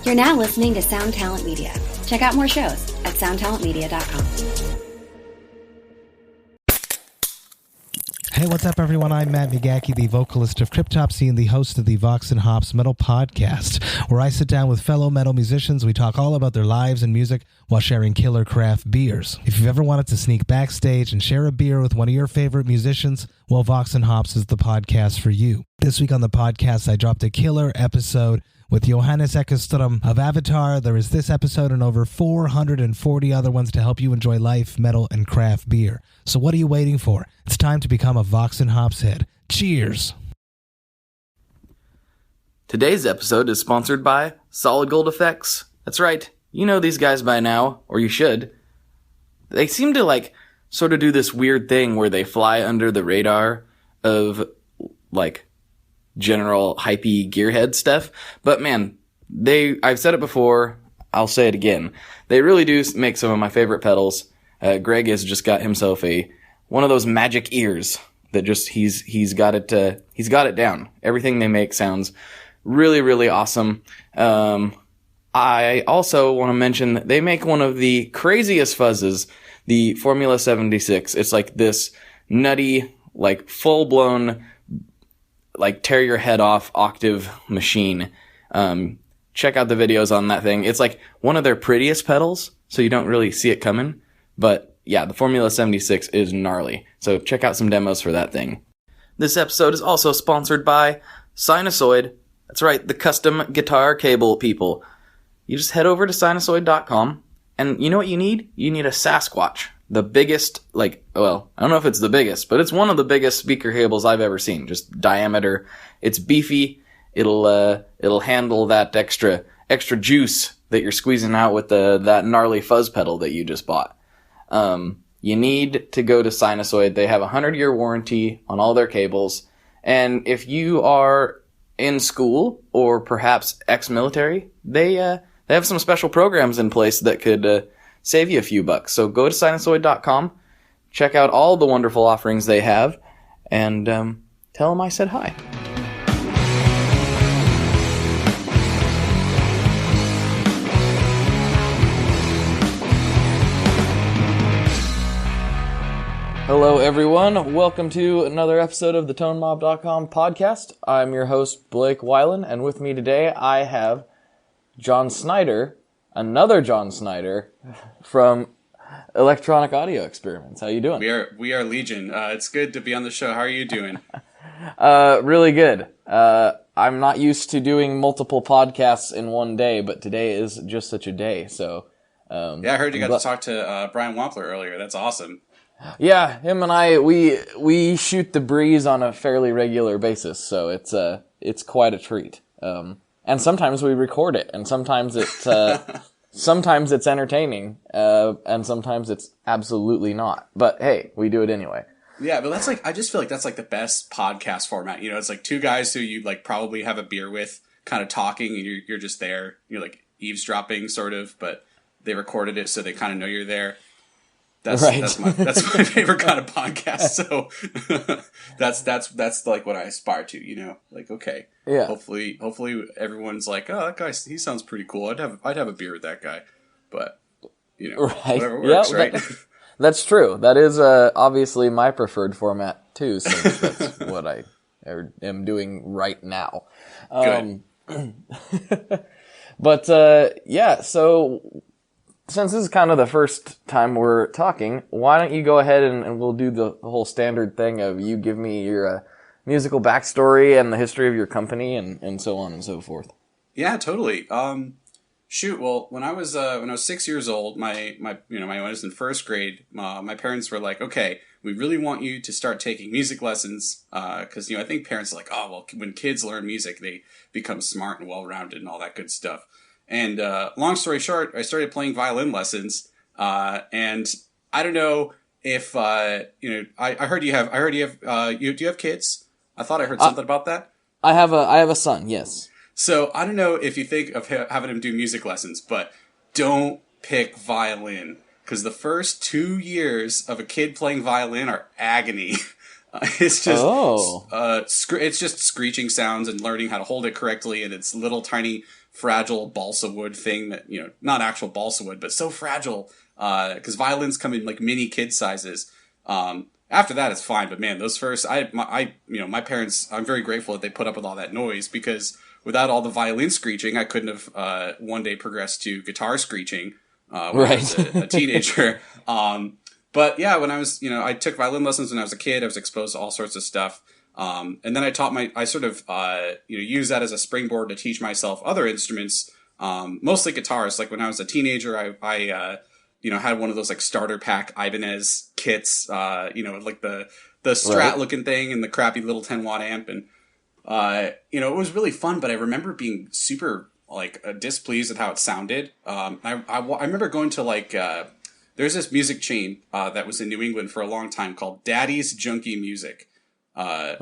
You're now listening to Sound Talent Media. Check out more shows at soundtalentmedia.com. Hey, what's up, everyone? I'm Matt Migaki, the vocalist of Cryptopsy and the host of the Vox and Hops Metal Podcast, where I sit down with fellow metal musicians. We talk all about their lives and music while sharing killer craft beers. If you've ever wanted to sneak backstage and share a beer with one of your favorite musicians, well, Vox and Hops is the podcast for you. This week on the podcast, I dropped a killer episode with Johannes Ekström of Avatar. There is this episode and over 440 other ones to help you enjoy life, metal, and craft beer. So what are you waiting for? It's time to become a Vox and Hops head. Cheers! Today's episode is sponsored by Solid Gold Effects. That's right, you know these guys by now, or you should. They seem to sort of do this weird thing where they fly under the radar of general hypey gearhead stuff. But man, I've said it before, I'll say it again. They really do make some of my favorite pedals. Greg has just got himself one of those magic ears that just he's got it down. Everything they make sounds really, really awesome. I also want to mention that they make one of the craziest fuzzes, the Formula 76. It's like this nutty, full-blown, tear your head off octave machine. Check out the videos on that thing. It's one of their prettiest pedals, so you don't really see it coming. But yeah, the Formula 76 is gnarly. So check out some demos for that thing. This episode is also sponsored by Sinusoid. That's right, the custom guitar cable people. You just head over to sinusoid.com, and you know what you need? You need a Sasquatch. The biggest, I don't know if it's the biggest, but it's one of the biggest speaker cables I've ever seen. Just diameter. It's beefy. It'll handle that extra juice that you're squeezing out with that gnarly fuzz pedal that you just bought. You need to go to Sinusoid. They have a 100-year warranty on all their cables. And if you are in school or perhaps ex-military, they have some special programs in place that could save you a few bucks. So go to sinusoid.com, check out all the wonderful offerings they have, and tell them I said hi. Hello, everyone. Welcome to another episode of the ToneMob.com podcast. I'm your host, Blake Weiland, and with me today I have John Snyder, another John Snyder from Electronic Audio Experiments. How you doing? We are Legion. It's good to be on the show. How are you doing? Really good. I'm not used to doing multiple podcasts in one day, but today is just such a day. So, I heard you got to talk to Brian Wampler earlier. That's awesome. Yeah, him and I, we shoot the breeze on a fairly regular basis, so it's quite a treat. And sometimes we record it, and sometimes sometimes it's entertaining, and sometimes it's absolutely not. But hey, we do it anyway. Yeah, but that's I just feel like that's the best podcast format. You know, it's two guys who you probably have a beer with, kind of talking, and you're just there. You're eavesdropping, sort of, but they recorded it so they kind of know you're there. That's my favorite kind of podcast. So that's what I aspire to, you know, okay. Yeah. Hopefully everyone's oh, that guy, he sounds pretty cool. I'd have a beer with that guy, but you know, whatever works, right? That's true. That is, obviously my preferred format too, since that's what I am doing right now. Good. But, yeah, so since this is kind of the first time we're talking, why don't you go ahead and we'll do the whole standard thing of you give me your musical backstory and the history of your company and so on and so forth. Yeah, totally. Well, when I was 6 years old, when I was in first grade, my parents were like, okay, we really want you to start taking music lessons, because I think parents are oh well, when kids learn music, they become smart and well-rounded and all that good stuff. And long story short, I started playing violin lessons, and I don't know if I heard you have do you have kids? I thought I heard something about that. I have a son, yes. So I don't know if you think of having him do music lessons, but don't pick violin, because the first 2 years of a kid playing violin are agony. It's just it's just screeching sounds and learning how to hold it correctly, and it's little tiny fragile balsa wood thing that, not actual balsa wood, but so fragile, because violins come in like mini kid sizes. After that, it's fine. But man, those first, my parents, I'm very grateful that they put up with all that noise, because without all the violin screeching, I couldn't have one day progressed to guitar screeching when I was a teenager. But yeah, when I was, I took violin lessons when I was a kid. I was exposed to all sorts of stuff. And then I sort of, used that as a springboard to teach myself other instruments, mostly guitars. Like when I was a teenager, I had one of those like starter pack Ibanez kits, like the Strat looking thing and the crappy little 10-watt amp. And, it was really fun, but I remember being super like displeased at how it sounded. I remember going to like, there's this music chain, that was in New England for a long time called Daddy's Junkie Music. Okay.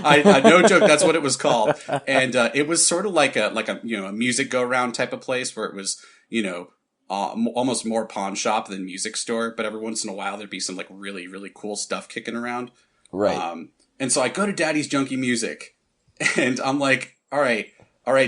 I no joke. That's what it was called. And, it was sort of like a music go round type of place where it was, almost more pawn shop than music store, but every once in a while there'd be some like really, really cool stuff kicking around. Right. And so I go to Daddy's Junkie Music and I'm like, all right,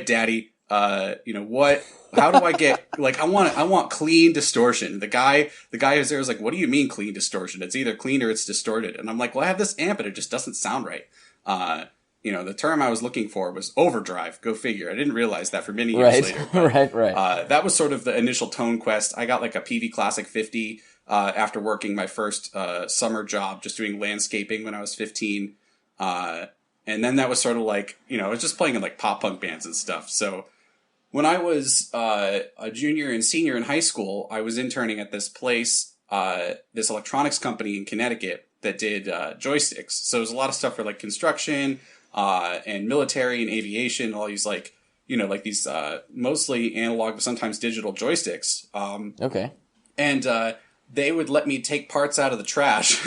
Daddy, what, how do I get, like, I want clean distortion. The guy who's there is like, what do you mean clean distortion? It's either clean or it's distorted. And I'm like, well, I have this amp and it just doesn't sound right. The term I was looking for was overdrive. Go figure. I didn't realize that for many years later. But, right. That was sort of the initial tone quest. I got like a PV Classic 50 after working my first summer job, just doing landscaping when I was 15. And then that was sort of like, I was just playing in like pop punk bands and stuff. So when I was a junior and senior in high school, I was interning at this place, this electronics company in Connecticut that did joysticks. So it was a lot of stuff for like construction, and military and aviation, all these like, like these mostly analog but sometimes digital joysticks. Okay. And they would let me take parts out of the trash,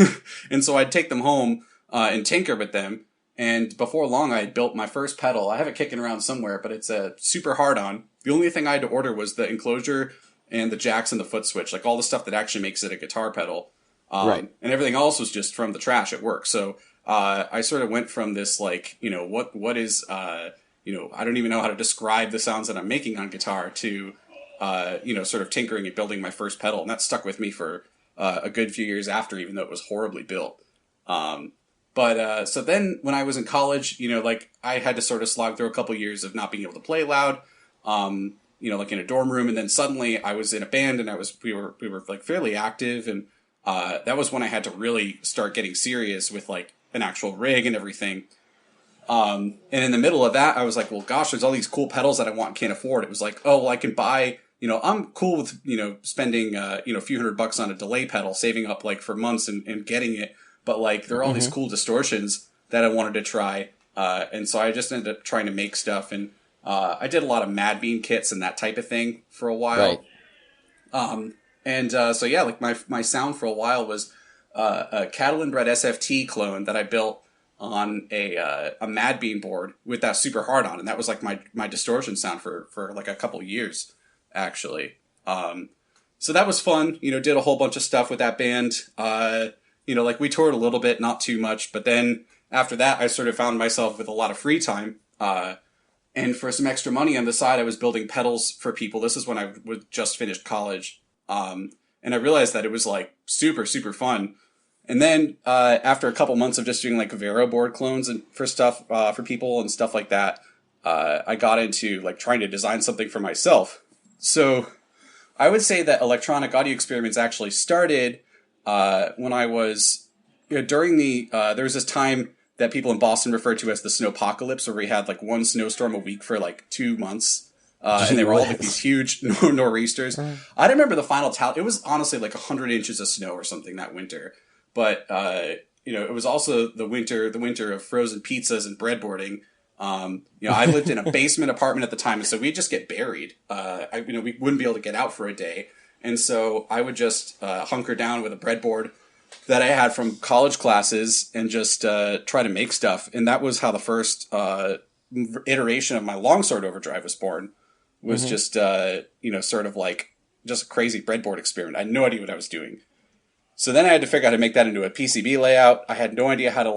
and so I'd take them home and tinker with them. And before long, I had built my first pedal. I have it kicking around somewhere, but it's a super hard on. The only thing I had to order was the enclosure and the jacks and the foot switch, like all the stuff that actually makes it a guitar pedal. Right. And everything else was just from the trash at work. So I sort of went from this like, what is, I don't even know how to describe the sounds that I'm making on guitar to, sort of tinkering and building my first pedal. And that stuck with me for a good few years after, even though it was horribly built. But so then when I was in college, I had to sort of slog through a couple years of not being able to play loud, like in a dorm room. And then suddenly I was in a band and we were like fairly active. And that was when I had to really start getting serious with like an actual rig and everything. And in the middle of that, I was like, well, gosh, there's all these cool pedals that I want and can't afford. It was like, oh, well, I can buy, I'm cool with, spending, a few $100 on a delay pedal, saving up like for months and getting it. But like, there are all these cool distortions that I wanted to try. And so I just ended up trying to make stuff. And I did a lot of Mad Bean kits and that type of thing for a while. Right. So yeah, like my sound for a while was a Catalan Bred SFT clone that I built on a Mad Bean board with that super hard on. And that was like my distortion sound for like a couple years, actually. So that was fun, did a whole bunch of stuff with that band. Like we toured a little bit, not too much, but then after that, I sort of found myself with a lot of free time. And for some extra money on the side, I was building pedals for people. This is when I was just finished college. And I realized that it was like super, super fun. And then, after a couple months of just doing like Vero board clones and for stuff, for people and stuff like that, I got into like trying to design something for myself. So I would say that electronic audio experiments actually started when I was, during there was this time that people in Boston referred to as the snowpocalypse, where we had like one snowstorm a week for like 2 months. And they were all like these huge nor'easters. I don't remember the final tally. It was honestly like 100 inches of snow or something that winter. But, it was also the winter of frozen pizzas and breadboarding. I lived in a basement apartment at the time, and so we'd just get buried. We wouldn't be able to get out for a day. And so I would just hunker down with a breadboard that I had from college classes and just try to make stuff. And that was how the first iteration of my longsword overdrive was born. Was just, sort of like just a crazy breadboard experiment. I had no idea what I was doing. So then I had to figure out how to make that into a PCB layout. I had no idea how to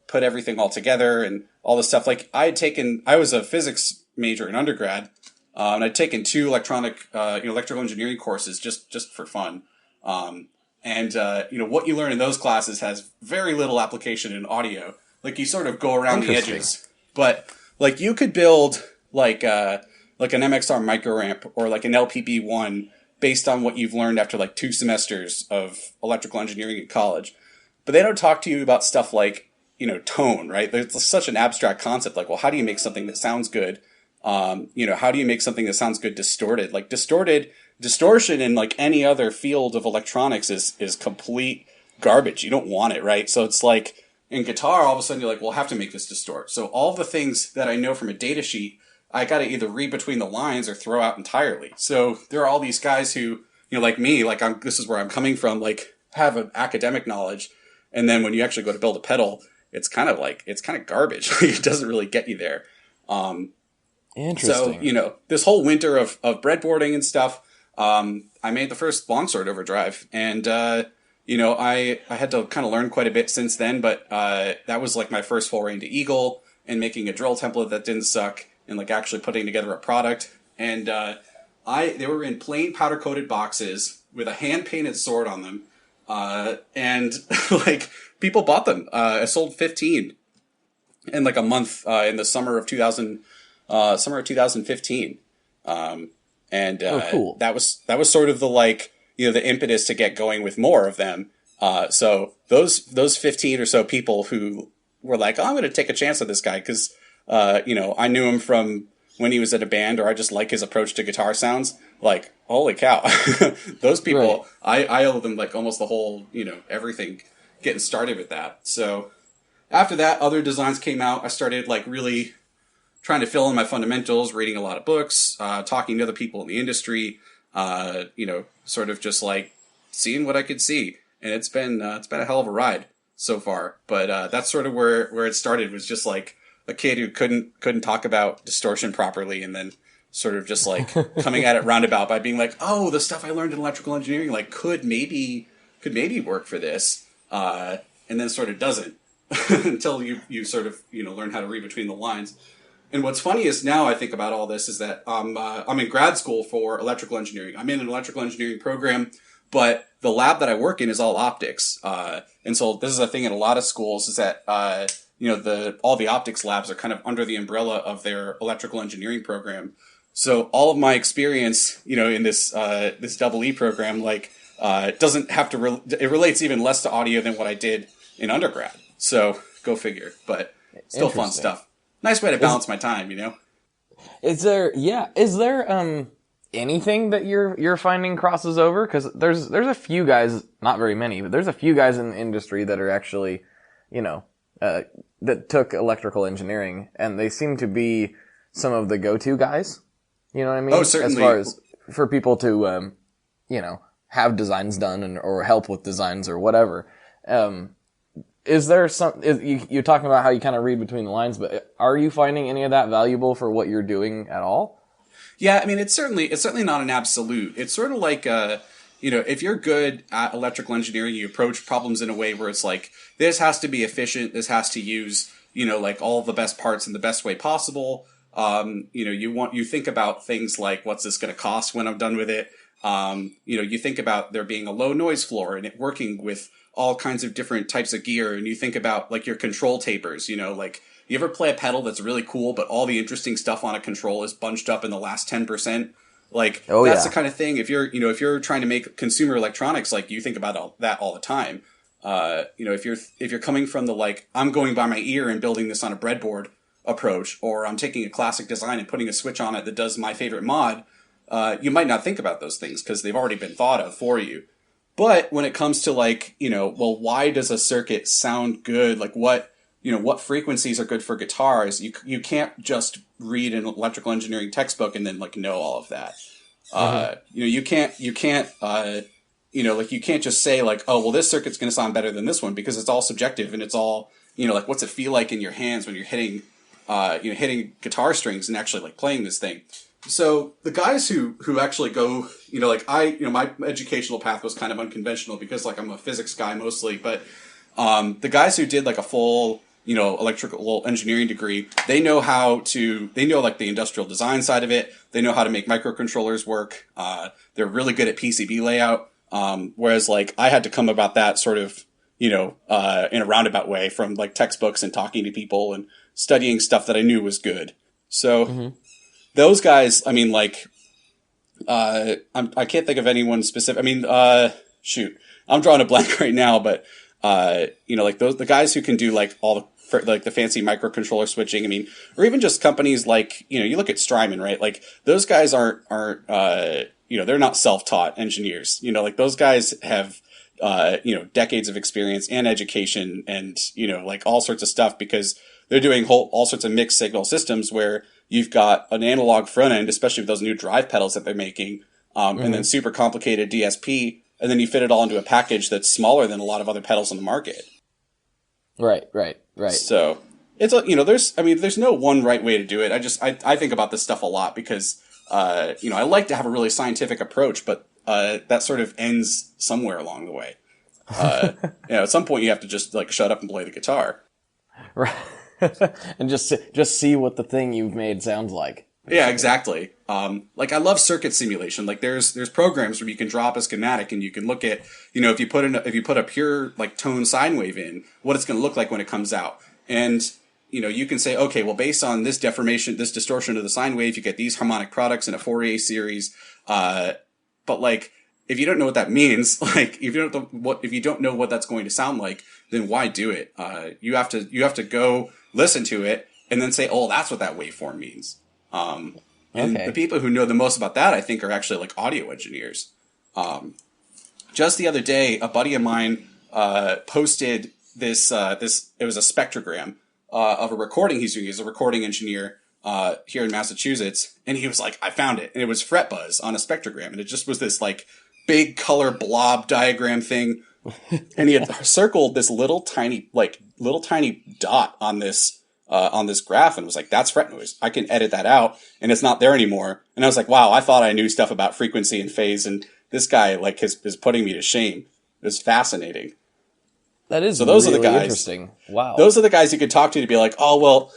put everything all together and all this stuff. Like I was a physics major in undergrad, and I'd taken 2 electrical engineering courses just for fun. What you learn in those classes has very little application in audio. Like you sort of go around the edges, but like you could build like an MXR microamp or like an LPB1 based on what you've learned after like 2 semesters of electrical engineering in college. But they don't talk to you about stuff like, tone, right? It's such an abstract concept. Like, well, how do you make something that sounds good? How do you make something that sounds good distorted? Like distortion in like any other field of electronics is complete garbage. You don't want it, right? So it's like in guitar, all of a sudden you're like, well, I have to make this distort. So all the things that I know from a data sheet, I got to either read between the lines or throw out entirely. So there are all these guys who, like me, like this is where I'm coming from, like have an academic knowledge. And then when you actually go to build a pedal, it's kind of garbage. It doesn't really get you there. Interesting. So, this whole winter of breadboarding and stuff, I made the first longsword overdrive, and, I had to kind of learn quite a bit since then, but, that was like my first foray into Eagle and making a drill template that didn't suck and like actually putting together a product. And, they were in plain powder coated boxes with a hand painted sword on them. And like people bought them. I sold 15 in like a month, in the summer of 2015. Cool. That was sort of the like, the impetus to get going with more of them. So those 15 or so people who were like, oh, I'm going to take a chance on this guy. Cause, I knew him from when he was at a band, or I just like his approach to guitar sounds. Like, holy cow, those people, right. I owe them like almost the whole, everything getting started with that. So after that, other designs came out. I started like really trying to fill in my fundamentals, reading a lot of books, talking to other people in the industry, sort of just like seeing what I could see. And it's been a hell of a ride so far. But that's sort of where it started, was just like a kid who couldn't talk about distortion properly, and then sort of just like coming at it roundabout by being like, oh, the stuff I learned in electrical engineering like could maybe work for this, and then sort of doesn't until you sort of learn how to read between the lines. And what's funny is now I think about all this is that I'm in grad school for electrical engineering. I'm in an electrical engineering program, but the lab that I work in is all optics. And so this is a thing in a lot of schools, is that all the optics labs are kind of under the umbrella of their electrical engineering program. So all of my experience, in this double E program, like, doesn't have to, it relates even less to audio than what I did in undergrad. So go figure, but still fun stuff. Nice way to balance my time, Is there anything that you're finding crosses over? Cause there's a few guys, not very many, but there's a few guys in the industry that are actually, that took electrical engineering, and they seem to be some of the go-to guys. You know what I mean? Oh, certainly. As far as for people to, have designs done or help with designs or whatever. Is there you're talking about how you kind of read between the lines, but are you finding any of that valuable for what you're doing at all? Yeah, I mean, it's certainly not an absolute. It's sort of like, if you're good at electrical engineering, you approach problems in a way where it's like, this has to be efficient. This has to use, like all the best parts in the best way possible. You think about things like, what's this going to cost when I'm done with it? You think about there being a low noise floor and it working with all kinds of different types of gear. And you think about like your control tapers, like you ever play a pedal that's really cool, but all the interesting stuff on a control is bunched up in the last 10%. Like, that's the kind of thing. If you're trying to make consumer electronics, like you think about that all the time. If you're coming from the, like, I'm going by my ear and building this on a breadboard approach, or I'm taking a classic design and putting a switch on it that does my favorite mod, you might not think about those things because they've already been thought of for you. But when it comes to like, why does a circuit sound good? Like what frequencies are good for guitars? You can't just read an electrical engineering textbook and then like know all of that. You can't just say like, oh, well, this circuit's going to sound better than this one, because it's all subjective and it's all, like what's it feel like in your hands when you're hitting guitar strings and actually like playing this thing. So the guys who actually go, my educational path was kind of unconventional because like I'm a physics guy mostly, but The guys who did like a full, electrical engineering degree, they know like the industrial design side of it. They know how to make microcontrollers work. They're really good at PCB layout. Whereas like I had to come about that sort of, in a roundabout way from like textbooks and talking to people and studying stuff that I knew was good. So those guys, I mean, like, I can't think of anyone specific. I mean, shoot, I'm drawing a blank right now, but, like the guys who can do like all the fancy microcontroller switching. I mean, or even just companies like, you look at Strymon, right? Like those guys aren't, they're not self-taught engineers. Like those guys have, decades of experience and education and, like all sorts of stuff because they're doing all sorts of mixed signal systems where you've got an analog front end, especially with those new drive pedals that they're making, and then super complicated DSP, and then you fit it all into a package that's smaller than a lot of other pedals on the market. Right. So it's, there's no one right way to do it. I think about this stuff a lot because, I like to have a really scientific approach, but that sort of ends somewhere along the way. At some point you have to just like shut up and play the guitar. Right. And just see what the thing you've made sounds like. Yeah, exactly. Like I love circuit simulation. Like there's programs where you can drop a schematic and you can look at, if you put a pure like tone sine wave in, what it's going to look like when it comes out. And, you can say, okay, well, based on this deformation, this distortion of the sine wave, you get these harmonic products in a Fourier series. But like, if you don't know what that means, like if you don't know what that's going to sound like, then why do it? You have to go listen to it and then say, oh, that's what that waveform means. And the people who know the most about that, I think, are actually like audio engineers. Just the other day, a buddy of mine posted this. It was a spectrogram of a recording he's doing. He's a recording engineer here in Massachusetts, and he was like, "I found it," and it was fret buzz on a spectrogram, and it just was this like big color blob diagram thing, and he had circled this little tiny dot on this graph and was like, that's fret noise. I can edit that out and it's not there anymore. And I was like, wow, I thought I knew stuff about frequency and phase, and this guy like is putting me to shame. It's fascinating. That is so those really are the guys. Interesting. Wow. Those are the guys you could talk to be like, oh, well,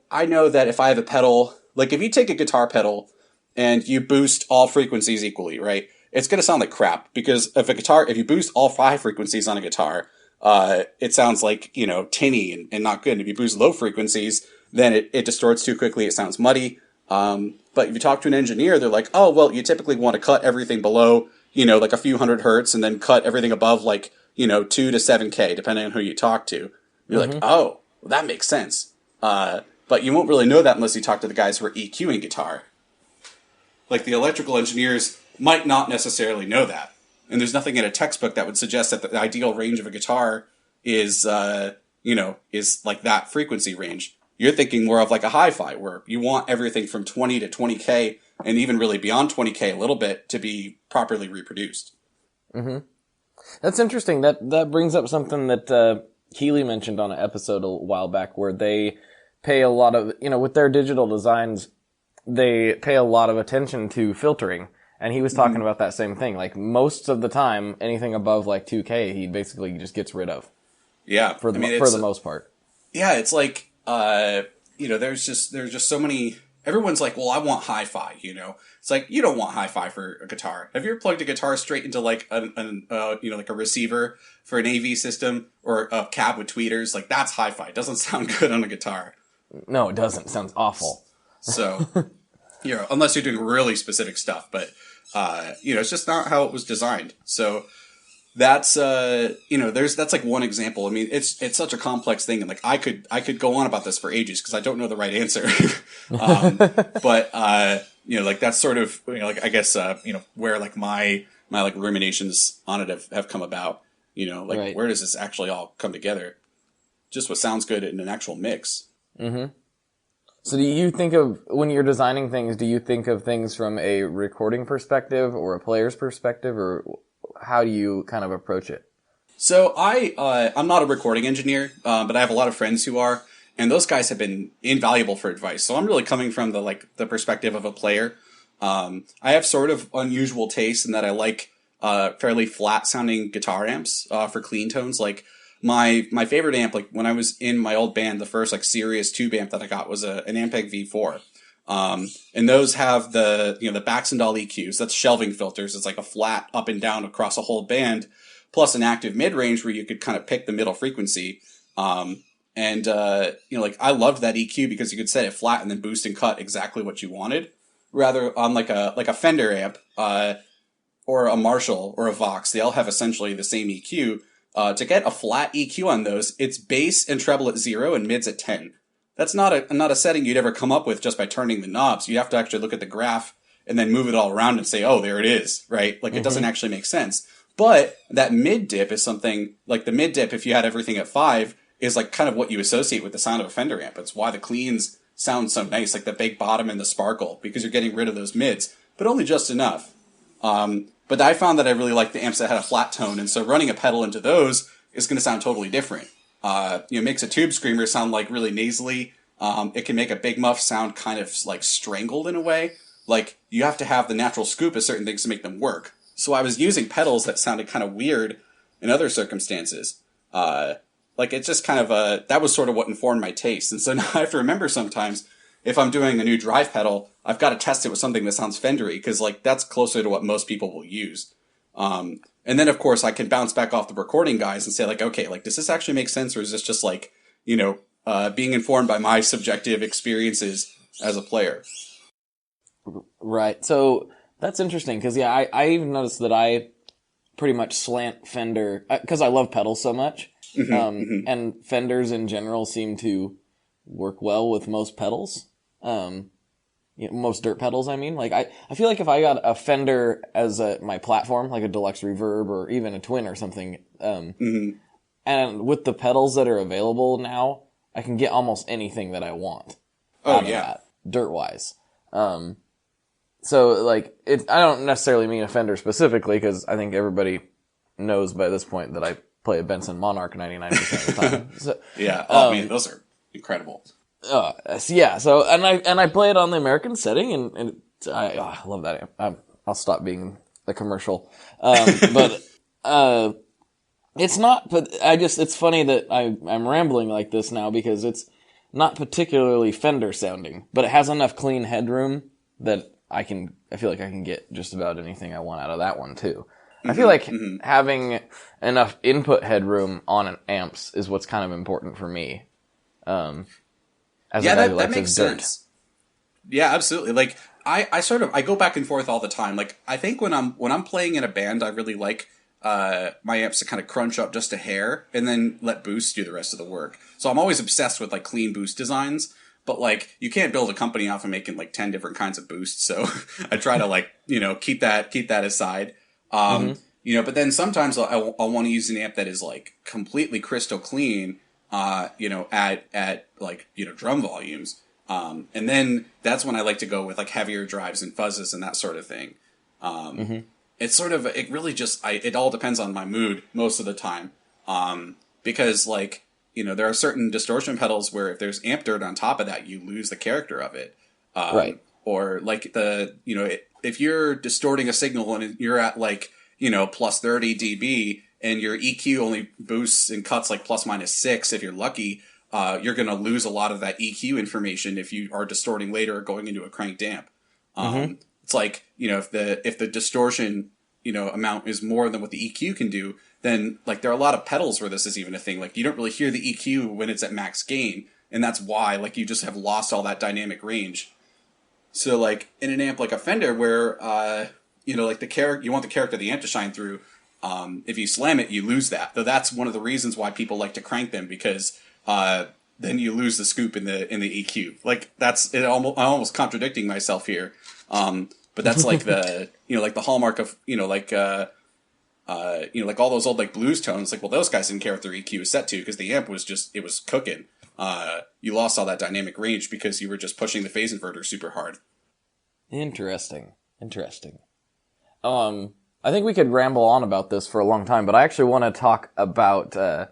I know that if I have a pedal, like if you take a guitar pedal and you boost all frequencies equally, right? It's going to sound like crap because if you boost all 5 frequencies on a guitar, it sounds like, tinny and not good. And if you boost low frequencies, then it distorts too quickly. It sounds muddy. But if you talk to an engineer, they're like, oh, well, you typically want to cut everything below, like a few hundred hertz and then cut everything above like, 2 to 7K, depending on who you talk to. You're like, oh, well, that makes sense. But you won't really know that unless you talk to the guys who are EQing guitar. Like the electrical engineers might not necessarily know that. And there's nothing in a textbook that would suggest that the ideal range of a guitar is like that frequency range. You're thinking more of like a hi-fi where you want everything from 20 to 20K and even really beyond 20K a little bit to be properly reproduced. Mm-hmm. That's interesting. That brings up something that Keeley mentioned on an episode a while back where they pay a lot of, with their digital designs, they pay a lot of attention to filtering. And he was talking about that same thing. Like most of the time, anything above like 2K, he basically just gets rid of. Yeah. For the most part. Yeah. It's like, there's just so many, everyone's like, well, I want hi-fi, It's like, you don't want hi-fi for a guitar. Have you ever plugged a guitar straight into like like a receiver for an AV system or a cab with tweeters? Like that's hi-fi. It doesn't sound good on a guitar. No, it doesn't. It sounds awful. So, unless you're doing really specific stuff, but, it's just not how it was designed. So that's, that's like one example. I mean, it's such a complex thing. And like, I could go on about this for ages because I don't know the right answer. But, like that's sort of, like, I guess, where like my like ruminations on it have come about, right. Where does this actually all come together? Just what sounds good in an actual mix. Mm-hmm. So do you think of, when you're designing things, do you think of things from a recording perspective or a player's perspective, or how do you kind of approach it? So I'm not a recording engineer, but I have a lot of friends who are, and those guys have been invaluable for advice. So I'm really coming from the perspective of a player. I have sort of unusual taste in that I like fairly flat sounding guitar amps for clean tones. Like my favorite amp, like when I was in my old band, the first like serious tube amp that I got was an Ampeg V4. And those have the Baxandall EQs, that's shelving filters. It's like a flat up and down across a whole band, plus an active mid-range where you could kind of pick the middle frequency. Like I loved that EQ because you could set it flat and then boost and cut exactly what you wanted. Rather on like a Fender amp, or a Marshall or a Vox, they all have essentially the same EQ. To get a flat EQ on those, it's bass and treble at 0 and mids at 10. That's not a setting you'd ever come up with just by turning the knobs. You have to actually look at the graph and then move it all around and say, oh, there it is, right? Like, it doesn't actually make sense. But that mid dip is something, like the mid dip, if you had everything at 5, is like kind of what you associate with the sound of a Fender amp. It's why the cleans sound so nice, like the big bottom and the sparkle, because you're getting rid of those mids, but only just enough. But I found that I really liked the amps that had a flat tone, and so running a pedal into those is going to sound totally different. Makes a tube screamer sound like really nasally. It can make a big muff sound kind of like strangled in a way. Like you have to have the natural scoop of certain things to make them work. So I was using pedals that sounded kind of weird in other circumstances. It's just kind of that was sort of what informed my taste. And so now I have to remember sometimes if I'm doing a new drive pedal, I've got to test it with something that sounds Fendery, because like that's closer to what most people will use. And then, of course, I can bounce back off the recording guys and say, like, okay, like, does this actually make sense? Or is this just, like, being informed by my subjective experiences as a player? Right. So that's interesting because, yeah, I even noticed that I pretty much slant Fender because I love pedals so much. And Fenders in general seem to work well with most pedals. Most dirt pedals, I mean. Like, I feel like if I got a Fender as my platform, like a deluxe reverb or even a twin or something, and with the pedals that are available now, I can get almost anything that I want out of that, dirt-wise. So, like, I don't necessarily mean a Fender specifically, because I think everybody knows by this point that I play a Benson Monarch 99% of the time. So, yeah, man, those are incredible. Yeah, so, and I play it on the American setting, and I love that amp. I'll stop being the commercial. But it's funny that I'm rambling like this now because it's not particularly Fender sounding, but it has enough clean headroom that I feel like I can get just about anything I want out of that one too. I feel like having enough input headroom on amps is what's kind of important for me. That makes sense. Yeah, absolutely. Like I go back and forth all the time. Like I think when I'm playing in a band, I really like my amps to kind of crunch up just a hair and then let boost do the rest of the work. So I'm always obsessed with like clean boost designs. But like you can't build a company off of making like 10 different kinds of boosts. So I try to keep that aside. But then sometimes I'll want to use an amp that is like completely crystal clean. At drum volumes. And then that's when I like to go with like heavier drives and fuzzes and that sort of thing. It's it really just, it all depends on my mood most of the time. Because there are certain distortion pedals where if there's amp dirt on top of that, you lose the character of it. Right. Or if you're distorting a signal and you're at plus 30 dB, and your EQ only boosts and cuts like plus minus 6 if you're lucky, you're going to lose a lot of that EQ information if you are distorting later or going into a cranked amp. It's like, if the distortion, amount is more than what the EQ can do, then like there are a lot of pedals where this is even a thing. Like you don't really hear the EQ when it's at max gain, and that's why like you just have lost all that dynamic range. So like in an amp like a Fender where, you want the character of the amp to shine through, if you slam it, you lose that. Though that's one of the reasons why people like to crank them, because then you lose the scoop in the EQ. Like that's it. I'm almost contradicting myself here. But that's like the the hallmark of like all those old like blues tones. Like, well, those guys didn't care what their EQ was set to because the amp was it was cooking. You lost all that dynamic range because you were just pushing the phase inverter super hard. Interesting. I think we could ramble on about this for a long time, but I actually want to talk about to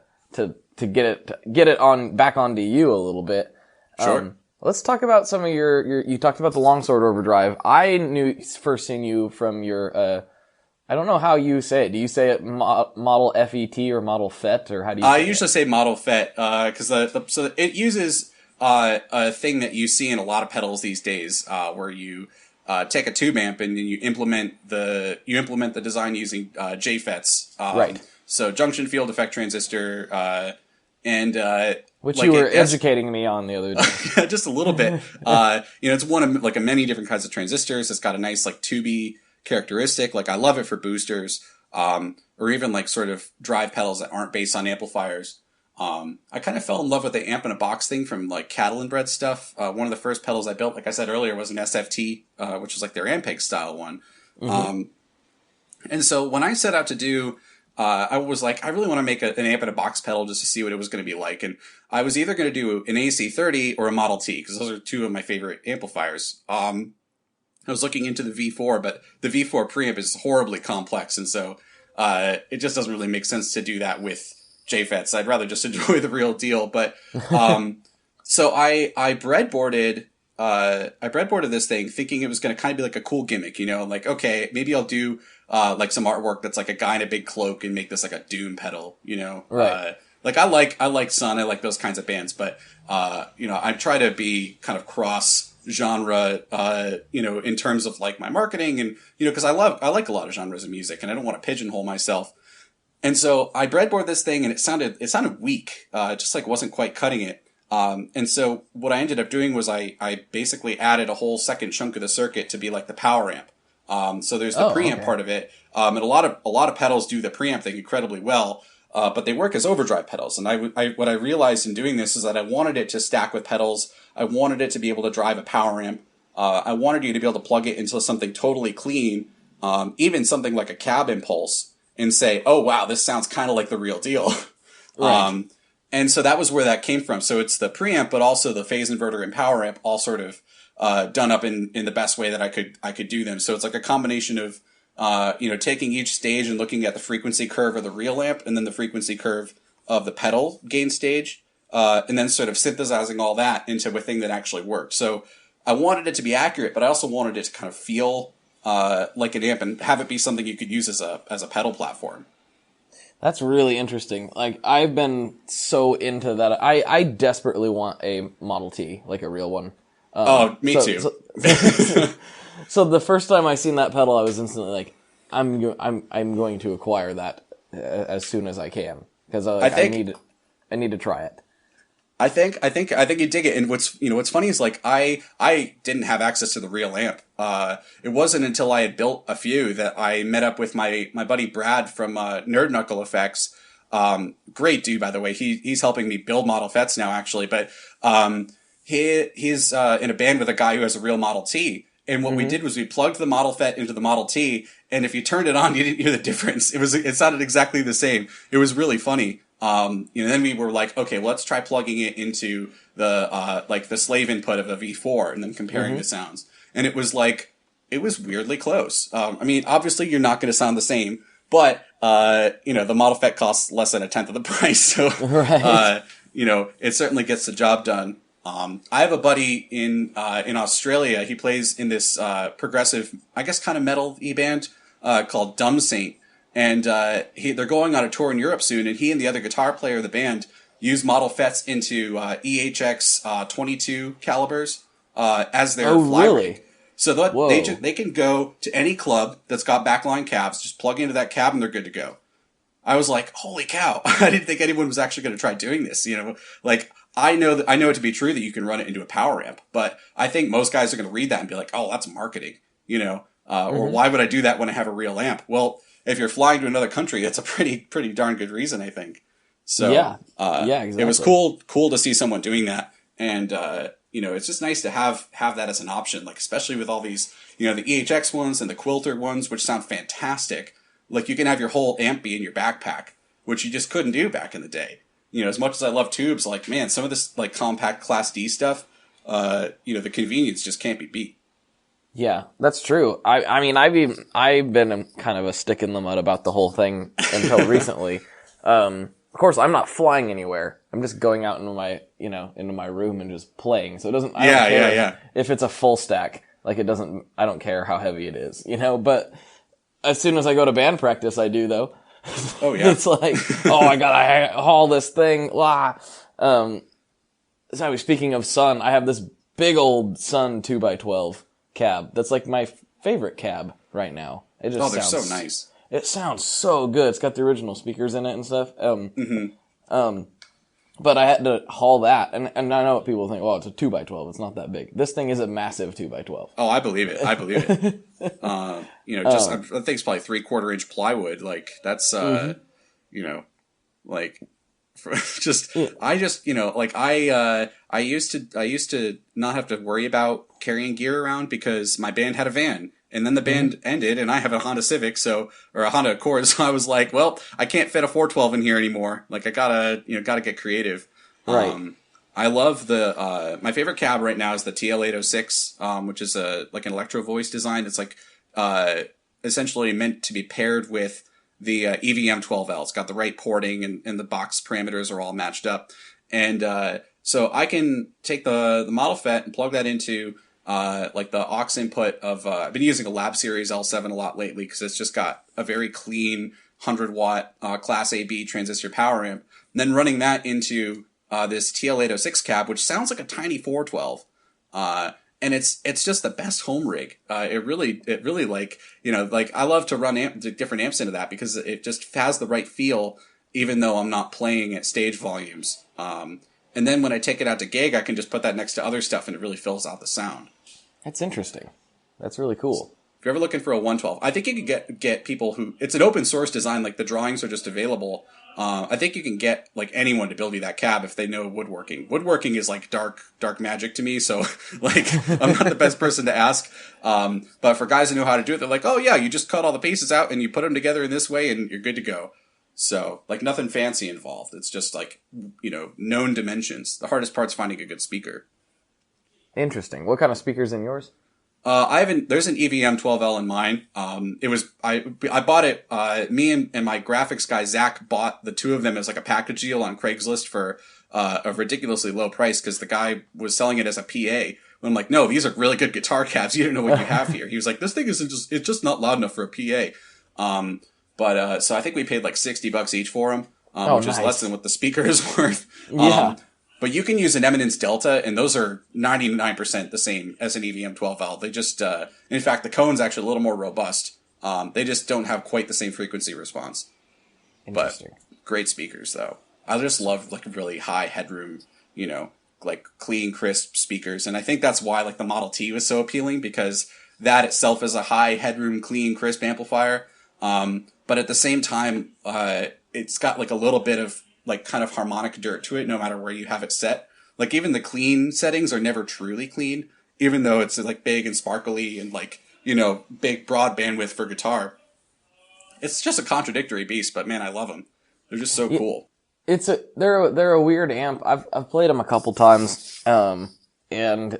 get it on back onto you a little bit. Sure. Let's talk about some of your you talked about the Longsword Overdrive. I knew first seen you from your I don't know how you say it. Do you say it model FET or model FET, or how do you say I usually say model FET, because so it uses a thing that you see in a lot of pedals these days, where you take a tube amp and then you implement the design using JFETs. Right. So junction field effect transistor, and which like you were educating me on the other day. just a little bit. It's one of like a many different kinds of transistors. It's got a nice like tubey characteristic. Like I love it for boosters, or even like sort of drive pedals that aren't based on amplifiers. I kind of fell in love with the amp in a box thing from like Cattle and Bread stuff. One of the first pedals I built, like I said earlier, was an SFT, which was like their Ampeg style one. Mm-hmm. And so when I set out to do, I was like, I really want to make an amp in a box pedal just to see what it was going to be like. And I was either going to do an AC30 or a Model T, because those are two of my favorite amplifiers. I was looking into the V4, but the V4 preamp is horribly complex. And so it just doesn't really make sense to do that with JFETs. I'd rather just enjoy the real deal. But so I breadboarded this thing thinking it was going to kind of be like a cool gimmick, like, okay, maybe I'll do like some artwork that's like a guy in a big cloak and make this like a doom pedal, Right. Like I like Sunn, I like those kinds of bands, but I try to be kind of cross genre, in terms of like my marketing and, because I like a lot of genres of music and I don't want to pigeonhole myself. And so I breadboard this thing and it sounded weak. Just like wasn't quite cutting it. And so what I ended up doing was I basically added a whole second chunk of the circuit to be like the power amp. So there's the preamp part of it. And a lot of pedals do the preamp thing incredibly well. But they work as overdrive pedals. And what I realized in doing this is that I wanted it to stack with pedals. I wanted it to be able to drive a power amp. I wanted you to be able to plug it into something totally clean, even something like a cab impulse, and say, oh, wow, this sounds kind of like the real deal. Right. And so that was where that came from. So it's the preamp, but also the phase inverter and power amp all sort of done up in the best way that I could do them. So it's like a combination of taking each stage and looking at the frequency curve of the real amp and then the frequency curve of the pedal gain stage, and then sort of synthesizing all that into a thing that actually worked. So I wanted it to be accurate, but I also wanted it to kind of feel like an amp and have it be something you could use as a pedal platform. That's really interesting. Like, I've been so into that. I desperately want a Model T, like a real one. Me too. So the first time I seen that pedal, I was instantly like, I'm going to acquire that as soon as I can, because I need to try it. I think you dig it. And what's funny is like I didn't have access to the real amp. It wasn't until I had built a few that I met up with my buddy Brad from Nerd Knuckle Effects. Great dude, by the way. He's helping me build Model FETs now, actually. But he's in a band with a guy who has a real Model T. And what we did was we plugged the Model FET into the Model T, and if you turned it on, you didn't hear the difference. It sounded exactly the same. It was really funny. Then we were like, okay, let's try plugging it into the the slave input of a V4 and then comparing the sounds. And it was weirdly close. Obviously you're not going to sound the same, but the Model FET costs less than a tenth of the price. So, right. It certainly gets the job done. I have a buddy in Australia. He plays in this progressive, I guess, kind of metal band called Dumb Saint. And they're going on a tour in Europe soon, and he and the other guitar player of the band use Model FETs into EHX 22 calibers as their fly rig. So they can go to any club that's got backline cabs, just plug into that cab, and they're good to go. I was like, holy cow! I didn't think anyone was actually going to try doing this. I know it to be true that you can run it into a power amp, but I think most guys are going to read that and be like, oh, that's marketing, or why would I do that when I have a real amp? Well, if you're flying to another country, that's a pretty darn good reason, I think. So yeah, exactly. It was cool to see someone doing that, and it's just nice to have that as an option, like especially with all these, the EHX ones and the Quilter ones, which sound fantastic. Like you can have your whole amp be in your backpack, which you just couldn't do back in the day. As much as I love tubes, like man, some of this like compact Class D stuff, the convenience just can't be beat. Yeah, that's true. I've been kind of a stick in the mud about the whole thing until recently. Of course, I'm not flying anywhere. I'm just going out into my room and just playing. So it doesn't. I don't care if it's a full stack. Like it doesn't. I don't care how heavy it is. But As soon as I go to band practice, I do, though. Oh, yeah. It's like, oh, I gotta haul this thing. Blah. So speaking of Sunn, I have this big old Sunn 2x12 cab. That's like my favorite cab right now. It just they're so nice. It sounds so good. It's got the original speakers in it and stuff. But I had to haul that, and I know what people think. Well, it's a 2x12. It's not that big. This thing is a massive 2x12. Oh, I believe it. I believe it. Just I think it's probably 3/4 inch plywood. Like that's like. I used to not have to worry about carrying gear around because my band had a van, and then the band ended, and I have a Honda Civic, or a Honda Accord, so I was like, well, I can't fit a 412 in here anymore. Like, I gotta get creative. Right. I love my favorite cab right now is the TL806, which is an electro voice design. It's like essentially meant to be paired with the EVM 12L. It's got the right porting, and the box parameters are all matched up. And so I can take the Model FET and plug that into the aux input of... I've been using a Lab Series L7 a lot lately because it's just got a very clean 100-watt Class AB transistor power amp. And then running that into this TL806 cab, which sounds like a tiny 412. And it's just the best home rig. It really I love to run different amps into that because it just has the right feel, even though I'm not playing at stage volumes. And then when I take it out to gig, I can just put that next to other stuff and it really fills out the sound. That's interesting. That's really cool. If you're ever looking for a 112, I think you could get people who, it's an open source design, like the drawings are just available. I think you can get anyone to build you that cab if they know woodworking. Woodworking is like dark magic to me, so I'm not the best person to ask. But for guys who know how to do it, they're like, oh yeah, you just cut all the pieces out and you put them together in this way and you're good to go. So nothing fancy involved. It's just known dimensions. The hardest part's finding a good speaker. Interesting. What kind of speaker's in yours? There's an EVM 12L in mine. I bought it, me and my graphics guy, Zach, bought the two of them as a package deal on Craigslist for, a ridiculously low price because the guy was selling it as a PA. And I'm like, no, these are really good guitar cabs. You don't know what you have here. He was like, this thing it's just not loud enough for a PA. So I think we paid $60 each for them, which is less than what the speaker is worth. Yeah. But you can use an Eminence Delta, and those are 99% the same as an EVM 12L. They just, in fact, the Cone's actually a little more robust. They just don't have quite the same frequency response. Interesting. But great speakers, though. I just love really high headroom, clean, crisp speakers. And I think that's why the Model T was so appealing, because that itself is a high headroom, clean, crisp amplifier. But at the same time, it's got a little bit of kind of harmonic dirt to it, no matter where you have it set. Even the clean settings are never truly clean, even though it's big and sparkly and big broad bandwidth for guitar. It's just a contradictory beast, but man, I love them. They're just so cool. They're a weird amp. I've played them a couple times, and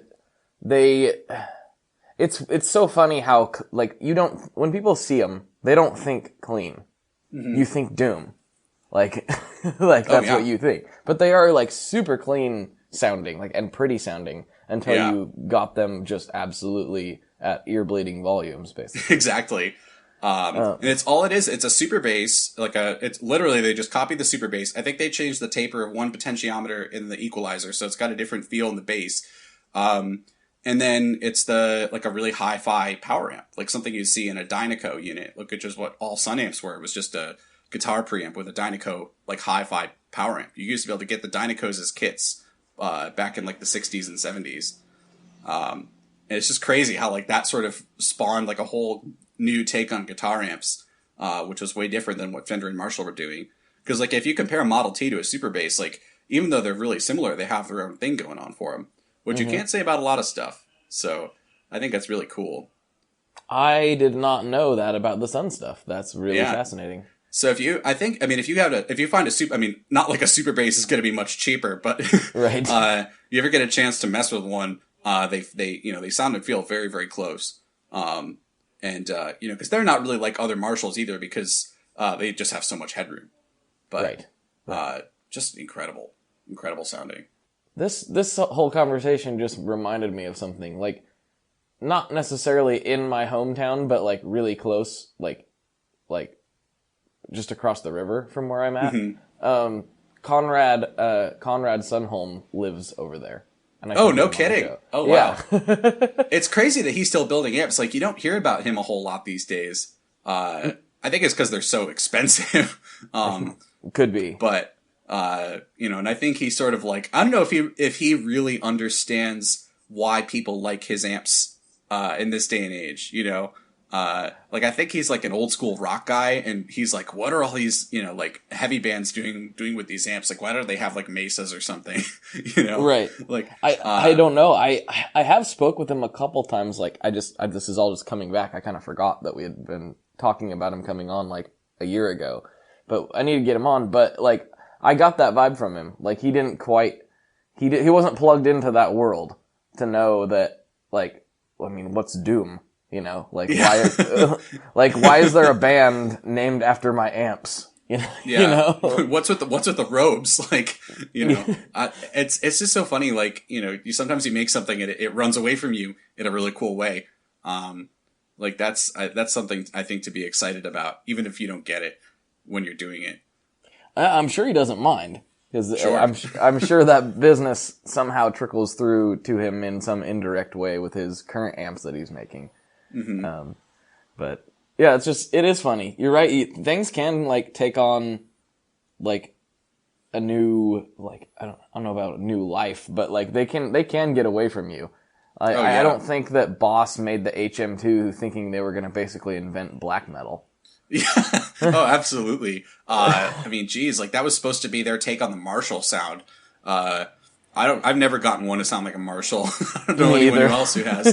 it's so funny how when people see them, they don't think clean. Mm-hmm. You think Doom. That's what you think. But they are super clean sounding, and pretty sounding until you got them just absolutely at ear bleeding volumes, basically. Exactly. And it's all it is. It's a super bass, it's literally, they just copied the super bass. I think they changed the taper of one potentiometer in the equalizer, so it's got a different feel in the bass. And then it's a really hi-fi power amp, something you see in a Dynaco unit, which is what all Sunn amps were. It was just a guitar preamp with a Dynaco hi-fi power amp. You used to be able to get the Dynacos as kits back in the 60s and 70s. And it's just crazy how that sort of spawned a whole new take on guitar amps, which was way different than what Fender and Marshall were doing. Because if you compare a Model T to a super bass, even though they're really similar, they have their own thing going on for them, which you can't say about a lot of stuff. So I think that's really cool. I did not know that about the Sunn stuff. That's really fascinating. So if you find a super, not a super bass is going to be much cheaper, but right. You ever get a chance to mess with one, they sound and feel very, very close. Because they're not really like other Marshalls either, because they just have so much headroom. But right. Just incredible sounding. This whole conversation just reminded me of something, not necessarily in my hometown, but really close, like just across the river from where I'm at. Mm-hmm. Conrad Sunholm lives over there. And oh, no kidding. Oh, wow. Yeah. It's crazy that he's still building amps. Like, you don't hear about him a whole lot these days. I think it's because they're so expensive. Could be. But, and I think he's sort of like, I don't know if he really understands why people like his amps in this day and age, like, I think he's like an old school rock guy, and he's like, what are all these, like heavy bands doing with these amps? Like, why don't they have like Mesas or something? Right. Like, I don't know. I have spoke with him a couple times. Like, this is all just coming back. I kind of forgot that we had been talking about him coming on like a year ago, but I need to get him on. But like, I got that vibe from him. Like, he didn't quite, he wasn't plugged into that world to know that, like, I mean, what's Doom? Why is there a band named after my amps? Yeah. What's with the robes? Like, it's just so funny. Like, sometimes you make something and it runs away from you in a really cool way. Like that's something I think to be excited about, even if you don't get it when you're doing it. I'm sure he doesn't mind, because sure. I'm sure that business somehow trickles through to him in some indirect way with his current amps that he's making. Mm-hmm. But yeah, it is funny. You're right. Things can like take on like a new, like, I don't know about new life, but like they can get away from you. I don't think that Boss made the HM2 thinking they were going to basically invent black metal. Yeah. Oh, absolutely. I mean, geez, like that was supposed to be their take on the Marshall sound. I've never gotten one to sound like a Marshall. I don't know anyone else who has.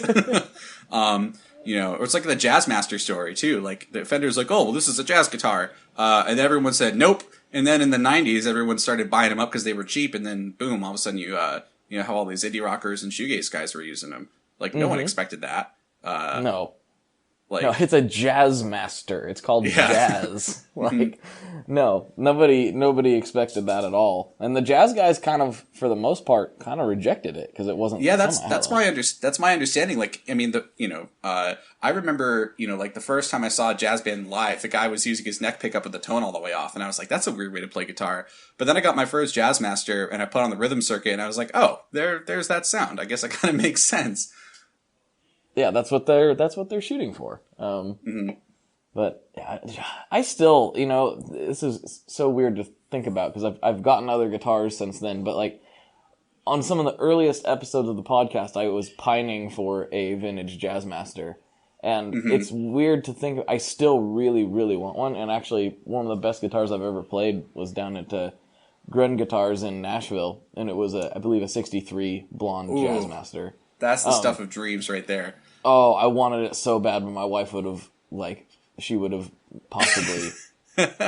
Or it's like the Jazzmaster story too. Like the Fender's like, oh, well, this is a jazz guitar. And everyone said, nope. And then in the 90s, everyone started buying them up because they were cheap. And then boom, all of a sudden you have all these indie rockers and shoegaze guys were using them. Like no one expected that. No. Like, no, it's a Jazzmaster. It's called jazz. Like, no, nobody expected that at all. And the jazz guys kind of, for the most part, kind of rejected it because it wasn't. Yeah, that's my understanding. Like, I mean, I remember, like the first time I saw a jazz band live, the guy was using his neck pickup with the tone all the way off, and I was like, that's a weird way to play guitar. But then I got my first Jazzmaster and I put on the rhythm circuit, and I was like, oh, there's that sound. I guess it kind of makes sense. Yeah, that's what they're shooting for. But yeah, I still, this is so weird to think about because I've gotten other guitars since then. But like on some of the earliest episodes of the podcast, I was pining for a vintage Jazzmaster, and it's weird to think. I still really, really want one. And actually, one of the best guitars I've ever played was down at Grun Guitars in Nashville, and it was I believe a '63 blonde Jazzmaster. That's the stuff of dreams right there. Oh, I wanted it so bad, but my wife would have, she would have possibly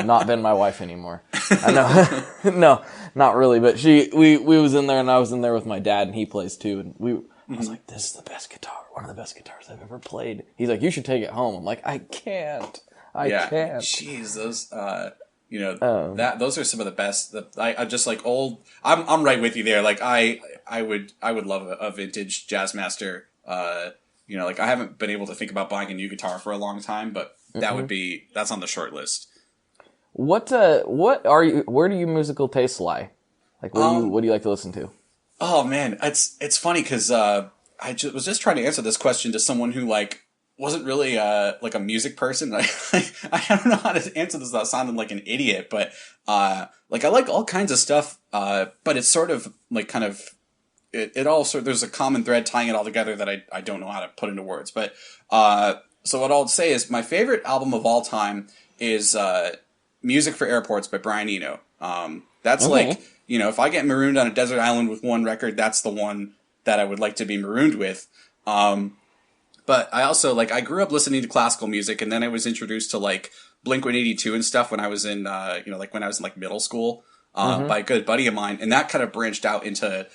not been my wife anymore. I know. No, not really, but we was in there, and I was in there with my dad, and he plays too, and I was like, this is the best guitar, one of the best guitars I've ever played. He's like, you should take it home. I'm like, I can't. I can't. Jeez, those, those are some of the best. I just like old. I'm right with you there. Like I would love a vintage Jazzmaster. Like I haven't been able to think about buying a new guitar for a long time, but that's on the short list. Where do you musical tastes lie? Like what do you like to listen to? Oh man, it's funny because I was just trying to answer this question to someone who like wasn't really like a music person. I don't know how to answer this without sounding like an idiot, but like I like all kinds of stuff, but it's sort of like kind of it all sort of, there's a common thread tying it all together that I don't know how to put into words. But so what I'll say is my favorite album of all time is Music for Airports by Brian Eno. That's like, if I get marooned on a desert island with one record, that's the one that I would like to be marooned with. But I also, like, I grew up listening to classical music, and then I was introduced to, like, Blink-182 and stuff when I was in, when I was in, like, middle school, by a good buddy of mine. And that kind of branched out into,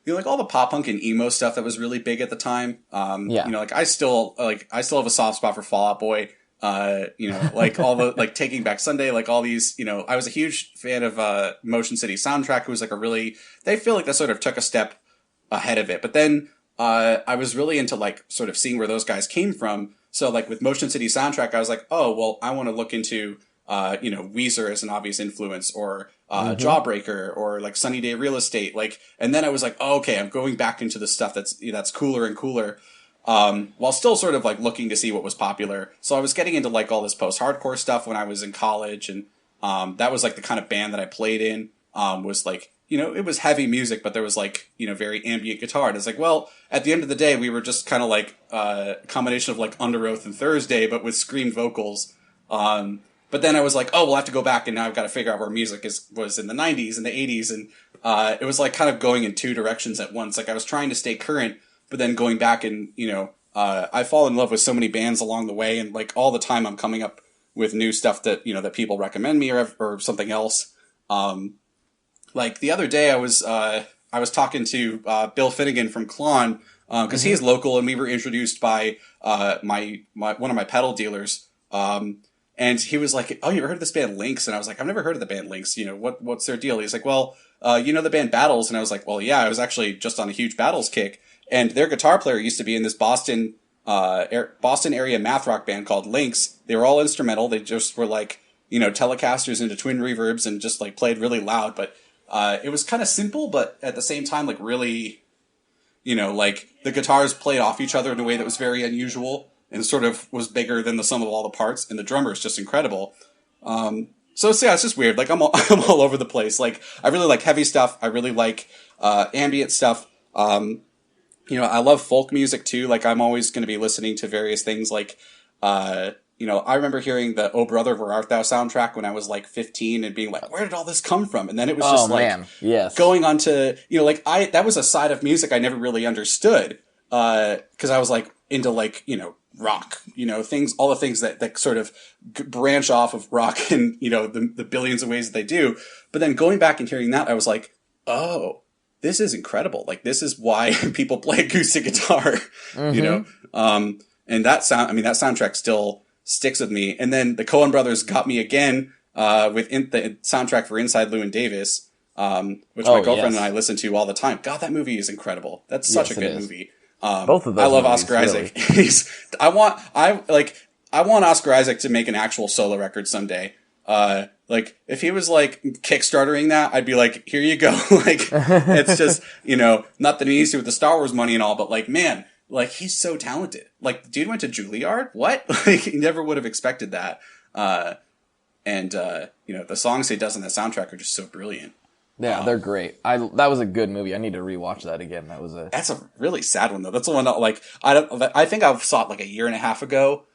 like, all the pop-punk and emo stuff that was really big at the time. I still have a soft spot for Fall Out Boy. Like, all the, like, Taking Back Sunday, like, all these, I was a huge fan of Motion City Soundtrack, who was, like, they feel like they sort of took a step ahead of it. But then I was really into like sort of seeing where those guys came from So like with Motion City Soundtrack, I was like, oh, well, I want to look into, Weezer as an obvious influence, or Jawbreaker, or like Sunny Day Real Estate. Like, and then I was like, oh, okay, I'm going back into the stuff that's cooler and cooler. While still sort of like looking to see what was popular. So I was getting into like all this post-hardcore stuff when I was in college, and that was like the kind of band that I played in, was like, it was heavy music, but there was like, very ambient guitar. And it's like, well, at the end of the day, we were just kind of like a combination of like Under Oath and Thursday, but with screamed vocals. But then I was like, oh, we'll have to go back, and now I've got to figure out where music was in the 90s and the 80s. And it was like kind of going in two directions at once. Like I was trying to stay current, but then going back and, I fall in love with so many bands along the way, and like all the time I'm coming up with new stuff that, that people recommend me, or something else. Like the other day I was talking to Bill Finnegan from Klon, because he's local, and we were introduced by one of my pedal dealers. And he was like, oh, you ever heard of this band Lynx? And I was like, I've never heard of the band Lynx. What's their deal? He's like, well, the band Battles? And I was like, well, yeah, I was actually just on a huge Battles kick. And their guitar player used to be in this Boston area math rock band called Lynx. They were all instrumental. They just were like, Telecasters into twin reverbs, and just like played really loud. But it was kind of simple, but at the same time, like really, like the guitars played off each other in a way that was very unusual, and sort of was bigger than the sum of all the parts. And the drummer is just incredible. So yeah, it's just weird. Like I'm all over the place. Like I really like heavy stuff. I really like ambient stuff. I love folk music too. Like I'm always going to be listening to various things. Like, I remember hearing the "Oh Brother, Where Art Thou" soundtrack when I was like 15, and being like, where did all this come from? And then it was just going on to, that was a side of music I never really understood. Cause I was like into like, rock, all the things that sort of branch off of rock, and, the billions of ways that they do. But then going back and hearing that, I was like, oh, this is incredible. Like, this is why people play acoustic guitar, and that soundtrack still sticks with me. And then the Coen brothers got me again, with the soundtrack for Inside Llewyn Davis, which my girlfriend and I listen to all the time. God, that movie is incredible. That's such a good movie. Both of those. I love movies, Oscar Isaac. I want Oscar Isaac to make an actual solo record someday. Like if he was like Kickstartering that, I'd be like, here you go. Like it's just, not that he needs to with the Star Wars money and all, but like, man, like he's so talented. Like the dude went to Juilliard. What? Like he never would have expected that. The songs he does on the soundtrack are just so brilliant. Yeah, they're great. That was a good movie. I need to rewatch that again. That's a really sad one though. That's the one that like I think I saw it like a year and a half ago.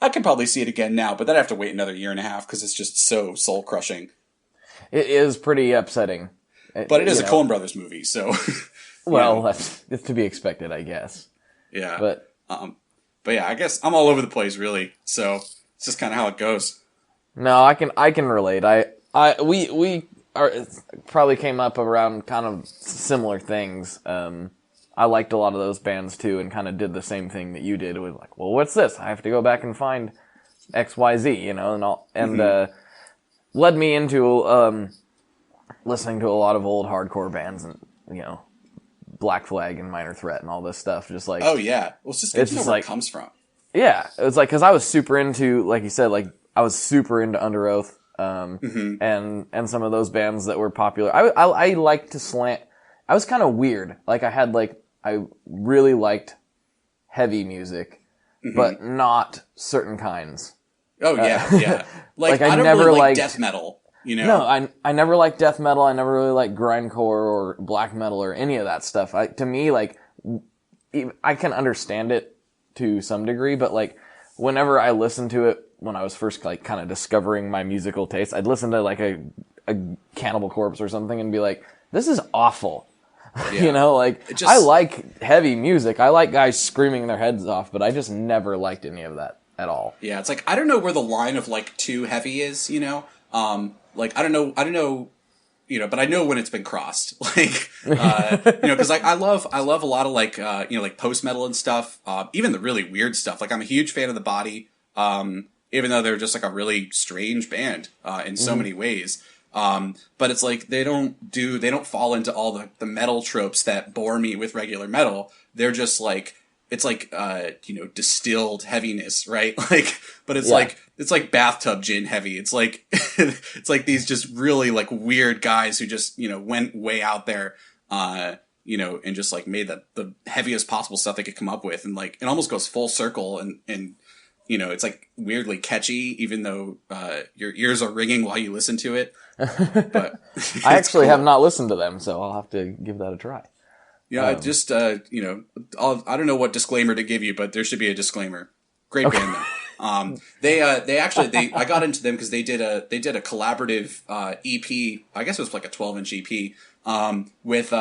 I could probably see it again now, but then I have to wait another year and a half because it's just so soul crushing. It is pretty upsetting. But it is a Coen Brothers movie, so well, that's to be expected, I guess. Yeah. But yeah, I guess I'm all over the place really. So it's just kind of how it goes. No, I can relate. We probably came up around kind of similar things. I liked a lot of those bands too, and kind of did the same thing that you did. It was like, well, what's this? I have to go back and find XYZ, and led me into listening to a lot of old hardcore bands, and Black Flag and Minor Threat and all this stuff. Just like, oh yeah, well, it's just where it comes from. Yeah, it was like because I was super into, like you said, like I was super into Under Oath. And some of those bands that were popular. I liked to slant. I was kind of weird. Like I really liked heavy music, but not certain kinds. Oh yeah, yeah. Like I don't never really like liked death metal, No, I never liked death metal. I never really liked grindcore or black metal or any of that stuff. To me, like, I can understand it to some degree, but like, whenever I listened to it, when I was first like kind of discovering my musical taste, I'd listen to like a Cannibal Corpse or something and be like, this is awful. Yeah. I like heavy music. I like guys screaming their heads off, but I just never liked any of that at all. Yeah. It's like, I don't know where the line of like too heavy is, like, I don't know, but I know when it's been crossed, like, cause like I love a lot of like, like post metal and stuff, even the really weird stuff. Like I'm a huge fan of The Body. Even though they're just like a really strange band, in so many ways. But it's like, they don't fall into all the metal tropes that bore me with regular metal. They're just like, distilled heaviness, right? Like, but it's like bathtub gin heavy. It's like, it's like these just really like weird guys who just, went way out there, and just like made the heaviest possible stuff they could come up with. And like, it almost goes full circle and it's like weirdly catchy, even though, your ears are ringing while you listen to it. But I actually have not listened to them, so I'll have to give that a try. Yeah, I just, I don't know what disclaimer to give you, but there should be a disclaimer. Great band, though. I got into them because they did a collaborative, EP. I guess it was like a 12-inch EP, with,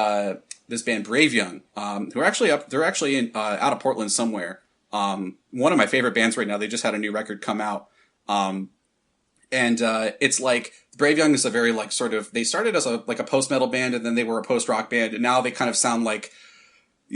this band Brave Young, who are actually they're actually out of Portland somewhere. One of my favorite bands right now. They just had a new record come out. It's like Brave Young is a very like sort of, they started as a post-metal band, and then they were a post-rock band, and now they kind of sound like,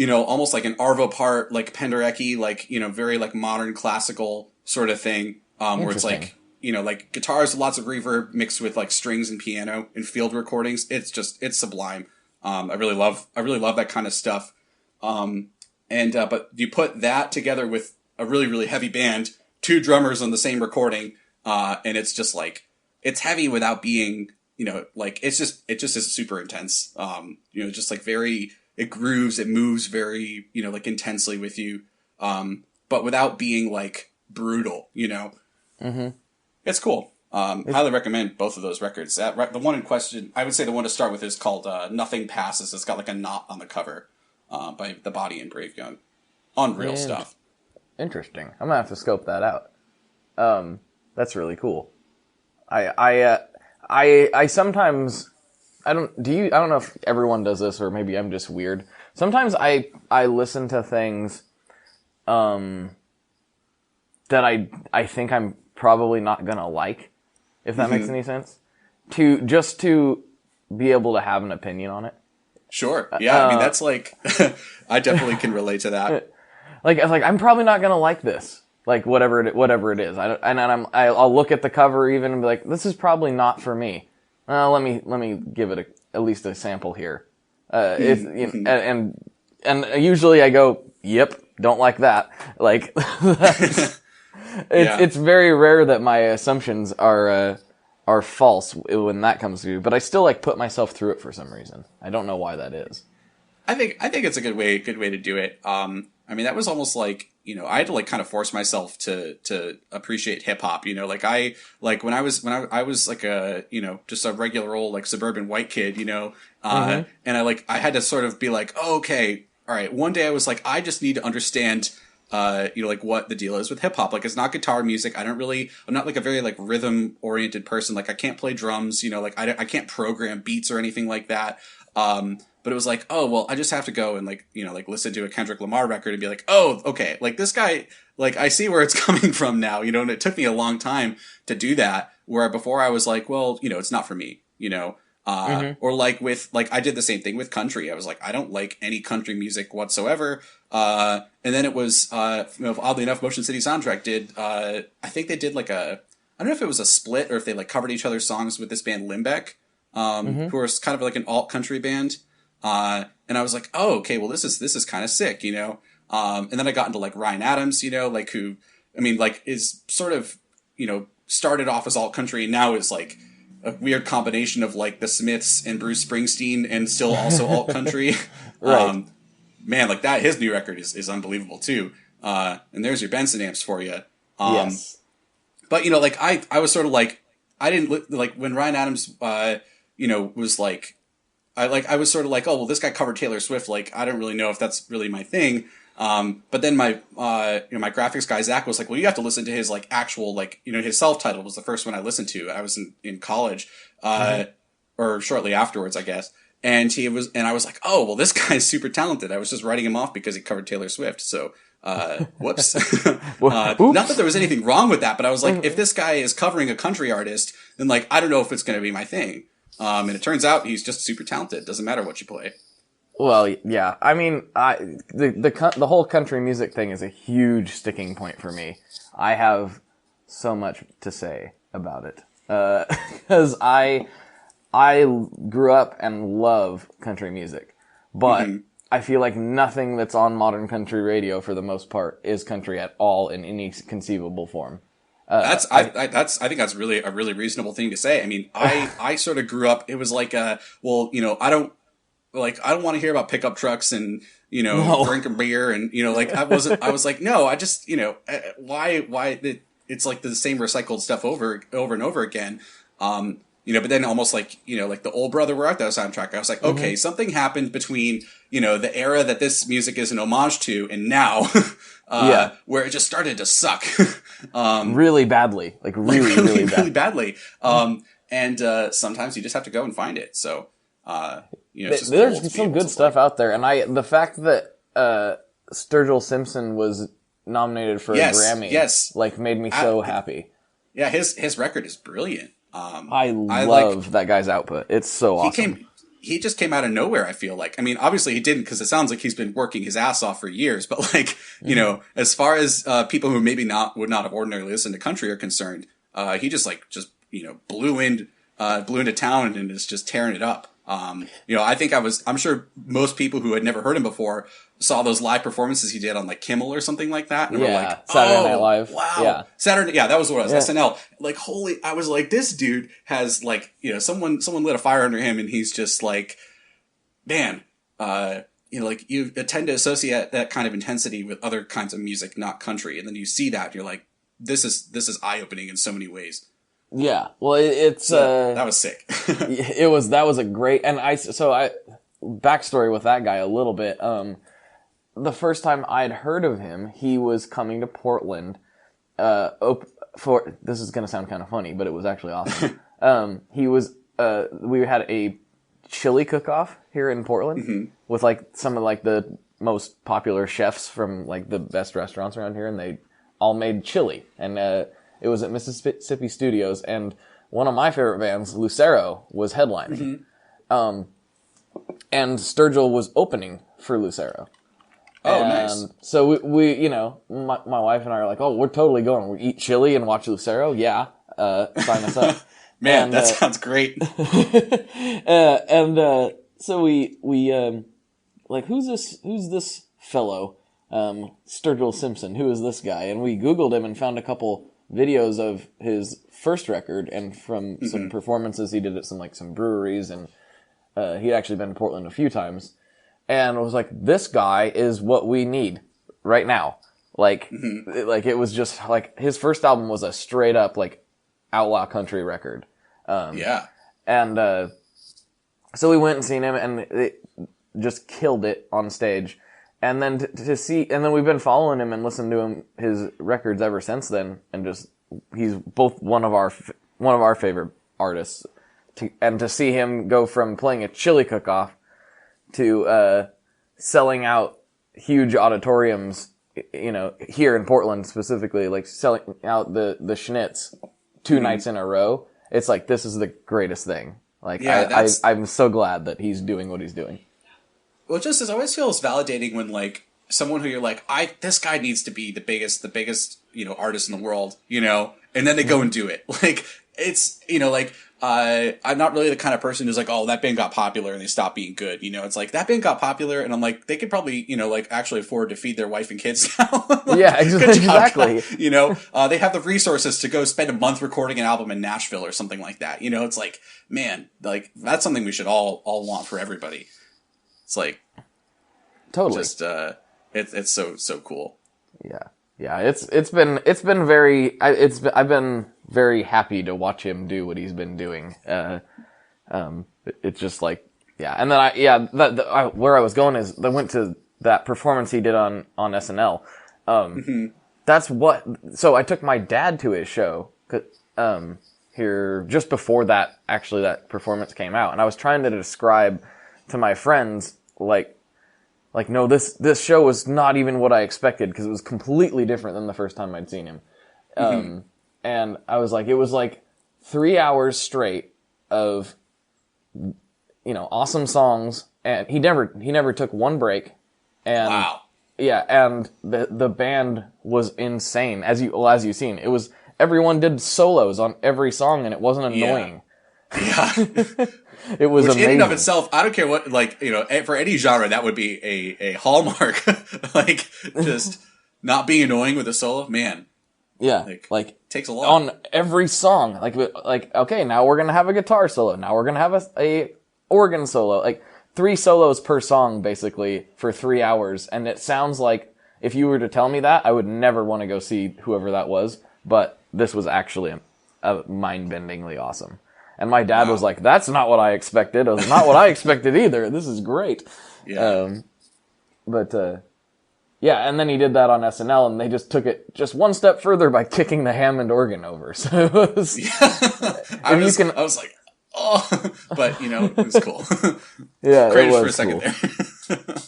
almost like an Arvo Part, like Penderecki, like, very like modern classical sort of thing. Where it's like, like guitars, lots of reverb mixed with like strings and piano and field recordings. It's sublime. I really love that kind of stuff. But you put that together with a really, really heavy band, 2 drummers on the same recording, and it's just like, it's heavy without being, like, it just is super intense. Just like it grooves, it moves very, like intensely with you, but without being like brutal, Mm-hmm. It's cool. Highly recommend both of those records. The one in question, I would say the one to start with is called, Nothing Passes. It's got like a knot on the cover, by The Body and Brave Young. Unreal stuff. Interesting. I'm gonna have to scope that out. That's really cool. I sometimes, I don't know if everyone does this, or maybe I'm just weird. Sometimes I listen to things, that I think I'm probably not gonna like, if that makes any sense, to be able to have an opinion on it. Sure. Yeah. I mean, that's like, I definitely can relate to that. Like, I was like, I'm probably not gonna like this. Like, whatever it is. I'll look at the cover even and be like, this is probably not for me. Let me give it at least a sample here. And usually I go, yep, don't like that. Like, it's very rare that my assumptions are false when that comes through, but I still like put myself through it for some reason. I don't know why that is. I think it's a good way to do it. I mean, that was almost like, I had to like kind of force myself to appreciate hip hop, like when I was like a, just a regular old like suburban white kid, and I had to sort of be like, oh, okay, all right. One day I was like, I just need to understand, like what the deal is with hip hop. Like, it's not guitar music. I'm not like a very like rhythm oriented person. Like, I can't play drums, like I can't program beats or anything like that. But it was like, oh, well, I just have to go and like, like listen to a Kendrick Lamar record and be like, oh, okay, like this guy, like I see where it's coming from now, and it took me a long time to do that, where before I was like, well, it's not for me, or like with, like, I did the same thing with country. I was like, I don't like any country music whatsoever. And then it was, oddly enough, Motion City Soundtrack did, I think they did like I don't know if it was a split or if they like covered each other's songs with this band Limbeck, who are kind of like an alt country band. And I was like, oh, okay, well, this is kind of sick, and then I got into like Ryan Adams, like who, I mean, like is sort of, started off as alt country and now is like a weird combination of like the Smiths and Bruce Springsteen and still also alt country. Right. Man, like that, his new record is unbelievable too. And there's your Benson amps for you. Yes. But, like I was sort of like, I didn't like when Ryan Adams, was like, I was sort of like, oh, well, this guy covered Taylor Swift. Like, I don't really know if that's really my thing. But then my graphics guy, Zach, was like, well, you have to listen to his like actual, like, his self-titled was the first one I listened to. I was in college, or shortly afterwards, I guess. And I was like, oh, well, this guy's super talented. I was just writing him off because he covered Taylor Swift. So, whoops. Not that there was anything wrong with that, but I was like, if this guy is covering a country artist, then like, I don't know if it's going to be my thing. And it turns out he's just super talented. Doesn't matter what you play. Well, yeah. I mean, the whole country music thing is a huge sticking point for me. I have so much to say about it. 'Cause I grew up and love country music, but I feel like nothing that's on modern country radio for the most part is country at all in any conceivable form. I think that's really a really reasonable thing to say. I mean, I sort of grew up, it was like, I don't want to hear about pickup trucks and, drinking beer and, I was like, no, I just, it's like the same recycled stuff over and over again. But then almost like, like the Old Brother Where Art Thou soundtrack, I was like, okay, something happened between, the era that this music is an homage to and now, where it just started to suck. Really badly. Like really, really really badly. And sometimes you just have to go and find it. So, it's there's some good stuff out there. And the fact that, Sturgill Simpson was nominated for a Grammy, like made me so happy. Yeah. His record is brilliant. I love that guy's output. It's so awesome. He just came out of nowhere, I feel like. I mean, obviously he didn't, because it sounds like he's been working his ass off for years. But like, as far as people who maybe would not have ordinarily listened to country are concerned, he just blew into town and is just tearing it up. I'm sure most people who had never heard him before saw those live performances he did on like Kimmel or something like that. And were like, Saturday Night Live. Wow. Yeah. That was what it was. SNL. Like, I was like, this dude has like, someone lit a fire under him and he's just like, man, you tend to associate that kind of intensity with other kinds of music, not country. And then you see that, you're like, this is eye-opening in so many ways. Yeah, well, it's that was sick. That was a great, and backstory with that guy a little bit. The first time I'd heard of him, he was coming to Portland. This is gonna sound kind of funny, but it was actually awesome. We had a chili cook-off here in Portland with like some of like the most popular chefs from like the best restaurants around here, and they all made chili, and it was at Mississippi Studios, and one of my favorite bands, Lucero, was headlining. And Sturgill was opening for Lucero. Oh, nice. So we my wife and I are like, oh, we're totally going. We eat chili and watch Lucero? Yeah. Sign us up. Man, that sounds great. So we like, who's this fellow? Sturgill Simpson. Who is this guy? And we Googled him and found a couple videos of his first record and from some performances he did at some breweries, and he'd actually been to Portland a few times, and I was like, this guy is what we need right now. Like, it was just like his first album was a straight up like outlaw country record. And so we went and seen him, and it just killed it on stage. And then and then we've been following him and listening to his records ever since then, and he's both one of our favorite artists. And to see him go from playing a chili cook-off to selling out huge auditoriums, here in Portland specifically, like selling out the Schnitz 2 nights in a row, it's like, this is the greatest thing. Like, I'm so glad that he's doing what he's doing. Well, it always feels validating when like someone who you're like, this guy needs to be the biggest, artist in the world, and then they go and do it. Like, it's, I'm not really the kind of person who's like, oh, that band got popular and they stopped being good. It's like, that band got popular and I'm like, they could probably, actually afford to feed their wife and kids now. Like, yeah, exactly. They have the resources to go spend a month recording an album in Nashville or something like that. It's like, man, like, that's something we should all want for everybody. It's like, totally. Just, it's so cool. Yeah. It's been very. I've been very happy to watch him do what he's been doing. It's just like, yeah. And then where I was going is I went to that performance he did on SNL. That's what. So I took my dad to his show. Here just before that performance came out, and I was trying to describe to my friends, like, no, this show was not even what I expected, because it was completely different than the first time I'd seen him. And I was like, it was like 3 hours straight of, awesome songs, and he never took one break. And wow. Yeah, and the band was insane. As you've seen, it was, everyone did solos on every song, and it wasn't annoying. Yeah. It was Which amazing. in and of itself, I don't care what, like, you know, for any genre, that would be a hallmark. Like, just not being annoying with a solo, man. Yeah, like takes a lot. On every song. Like, okay, now we're gonna have a guitar solo. Now we're gonna have a organ solo. Like, 3 solos per song, basically, for 3 hours. And it sounds like, if you were to tell me that, I would never want to go see whoever that was. But this was actually mind-bendingly awesome. And my dad was like, that's not what I expected. It was not what I expected either. This is great. Yeah. Yeah, and then he did that on SNL, and they just took it just one step further by kicking the Hammond organ over. So it was... I was like, oh, but, you know, it was cool. Yeah, Cringe it was for a second cool. there.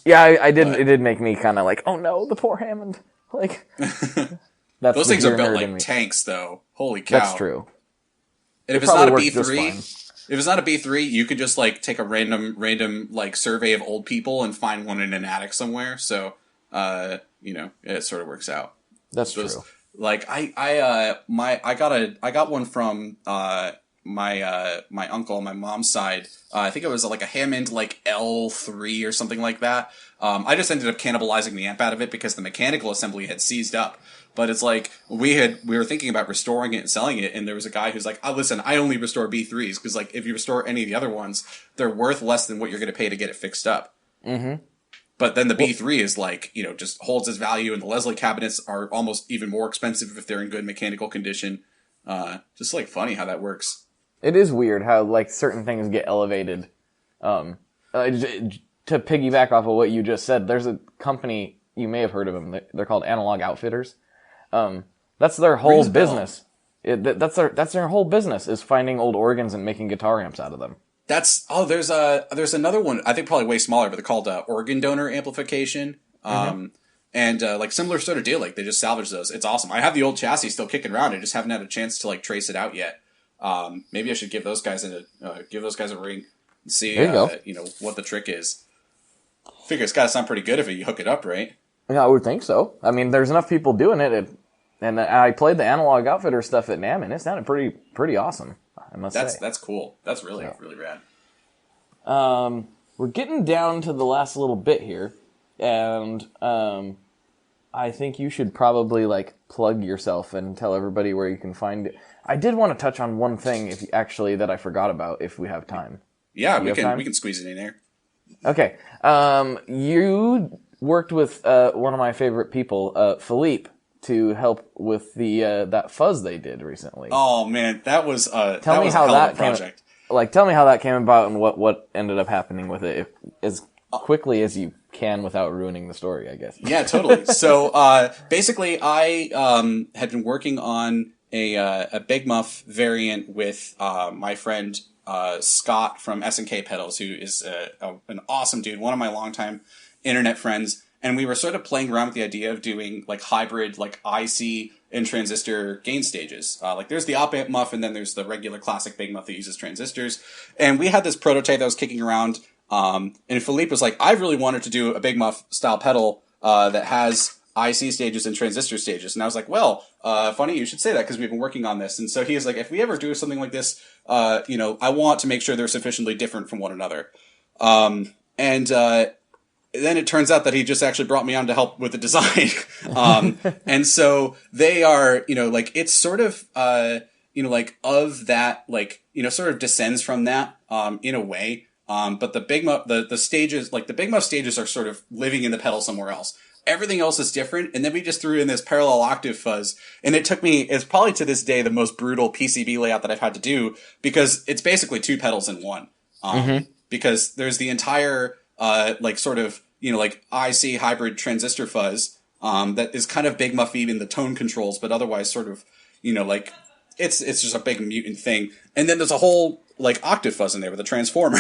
Yeah, I did. It did make me kind of like, oh no, the poor Hammond. Like, that's those things are built like me. tanks, though. Holy cow! That's true. And if it's not a B3, if it's not a B3, you could just like take a random like survey of old people and find one in an attic somewhere. So, you know, it sort of works out. That's true. Like I got one from my uncle on my mom's side. I think it was like a Hammond like L3 or something like that. I just ended up cannibalizing the amp out of it because the mechanical assembly had seized up. But it's like we were thinking about restoring it and selling it, and there was a guy who's like, "Oh, listen, I only restore B3s because like if you restore any of the other ones, they're worth less than what you're going to pay to get it fixed up." Mm-hmm. But then the B3 is like, you know, just holds its value, and the Leslie cabinets are almost even more expensive if they're in good mechanical condition. Just like funny how that works. It is weird how like certain things get elevated. To piggyback off of what you just said, there's a company, you may have heard of them. They're called Analog Outfitters. That's their whole business. That's their whole business, is finding old organs and making guitar amps out of them. There's another one, I think probably way smaller, but they're called organ donor amplification. And like similar sort of deal, like they just salvage those. It's awesome. I have the old chassis still kicking around. I just haven't had a chance to like trace it out yet. Maybe I should give those guys a ring and see you know, what the trick is. Figure it's got to sound pretty good if you hook it up, right? Yeah, I would think so. I mean, there's enough people doing it, and I played the Analog Outfitter stuff at NAMM, and it sounded pretty awesome, I must say. That's cool. That's really rad. We're getting down to the last little bit here, and I think you should probably like plug yourself and tell everybody where you can find it. I did want to touch on one thing that I forgot about, if we have time. Yeah, we can squeeze it in there. Okay. You worked with one of my favorite people, Philippe, to help with the that fuzz they did recently. Oh man, that was a hell of a project. Tell me how that came about and what ended up happening with it, as quickly as you can without ruining the story, I guess. Yeah, totally. So basically, I had been working on a Big Muff variant with my friend Scott from S&K Pedals, who is an awesome dude, one of my longtime internet friends. And we were sort of playing around with the idea of doing like hybrid, like IC and transistor gain stages. Like there's the op amp muff, and then there's the regular classic Big Muff that uses transistors. And we had this prototype that was kicking around. And Philippe was like, I really wanted to do a Big Muff style pedal that has IC stages and transistor stages. And I was like, well, funny you should say that, because we've been working on this. And so he was like, if we ever do something like this, you know, I want to make sure they're sufficiently different from one another. Then it turns out that he just actually brought me on to help with the design. And so they are, you know, like, it's sort of, you know, like, of that, like, you know, sort of descends from that, in a way. But the Big Muff, the stages, like, the Big Muff stages are sort of living in the pedal somewhere else. Everything else is different. And then we just threw in this parallel octave fuzz. And it's probably to this day the most brutal PCB layout that I've had to do, because it's basically 2 pedals in one. Because there's the entire, like, sort of, you know, like IC hybrid transistor fuzz, that is kind of Big Muffy in the tone controls, but otherwise sort of, you know, like, it's just a big mutant thing. And then there's a whole, like, octave fuzz in there with a transformer.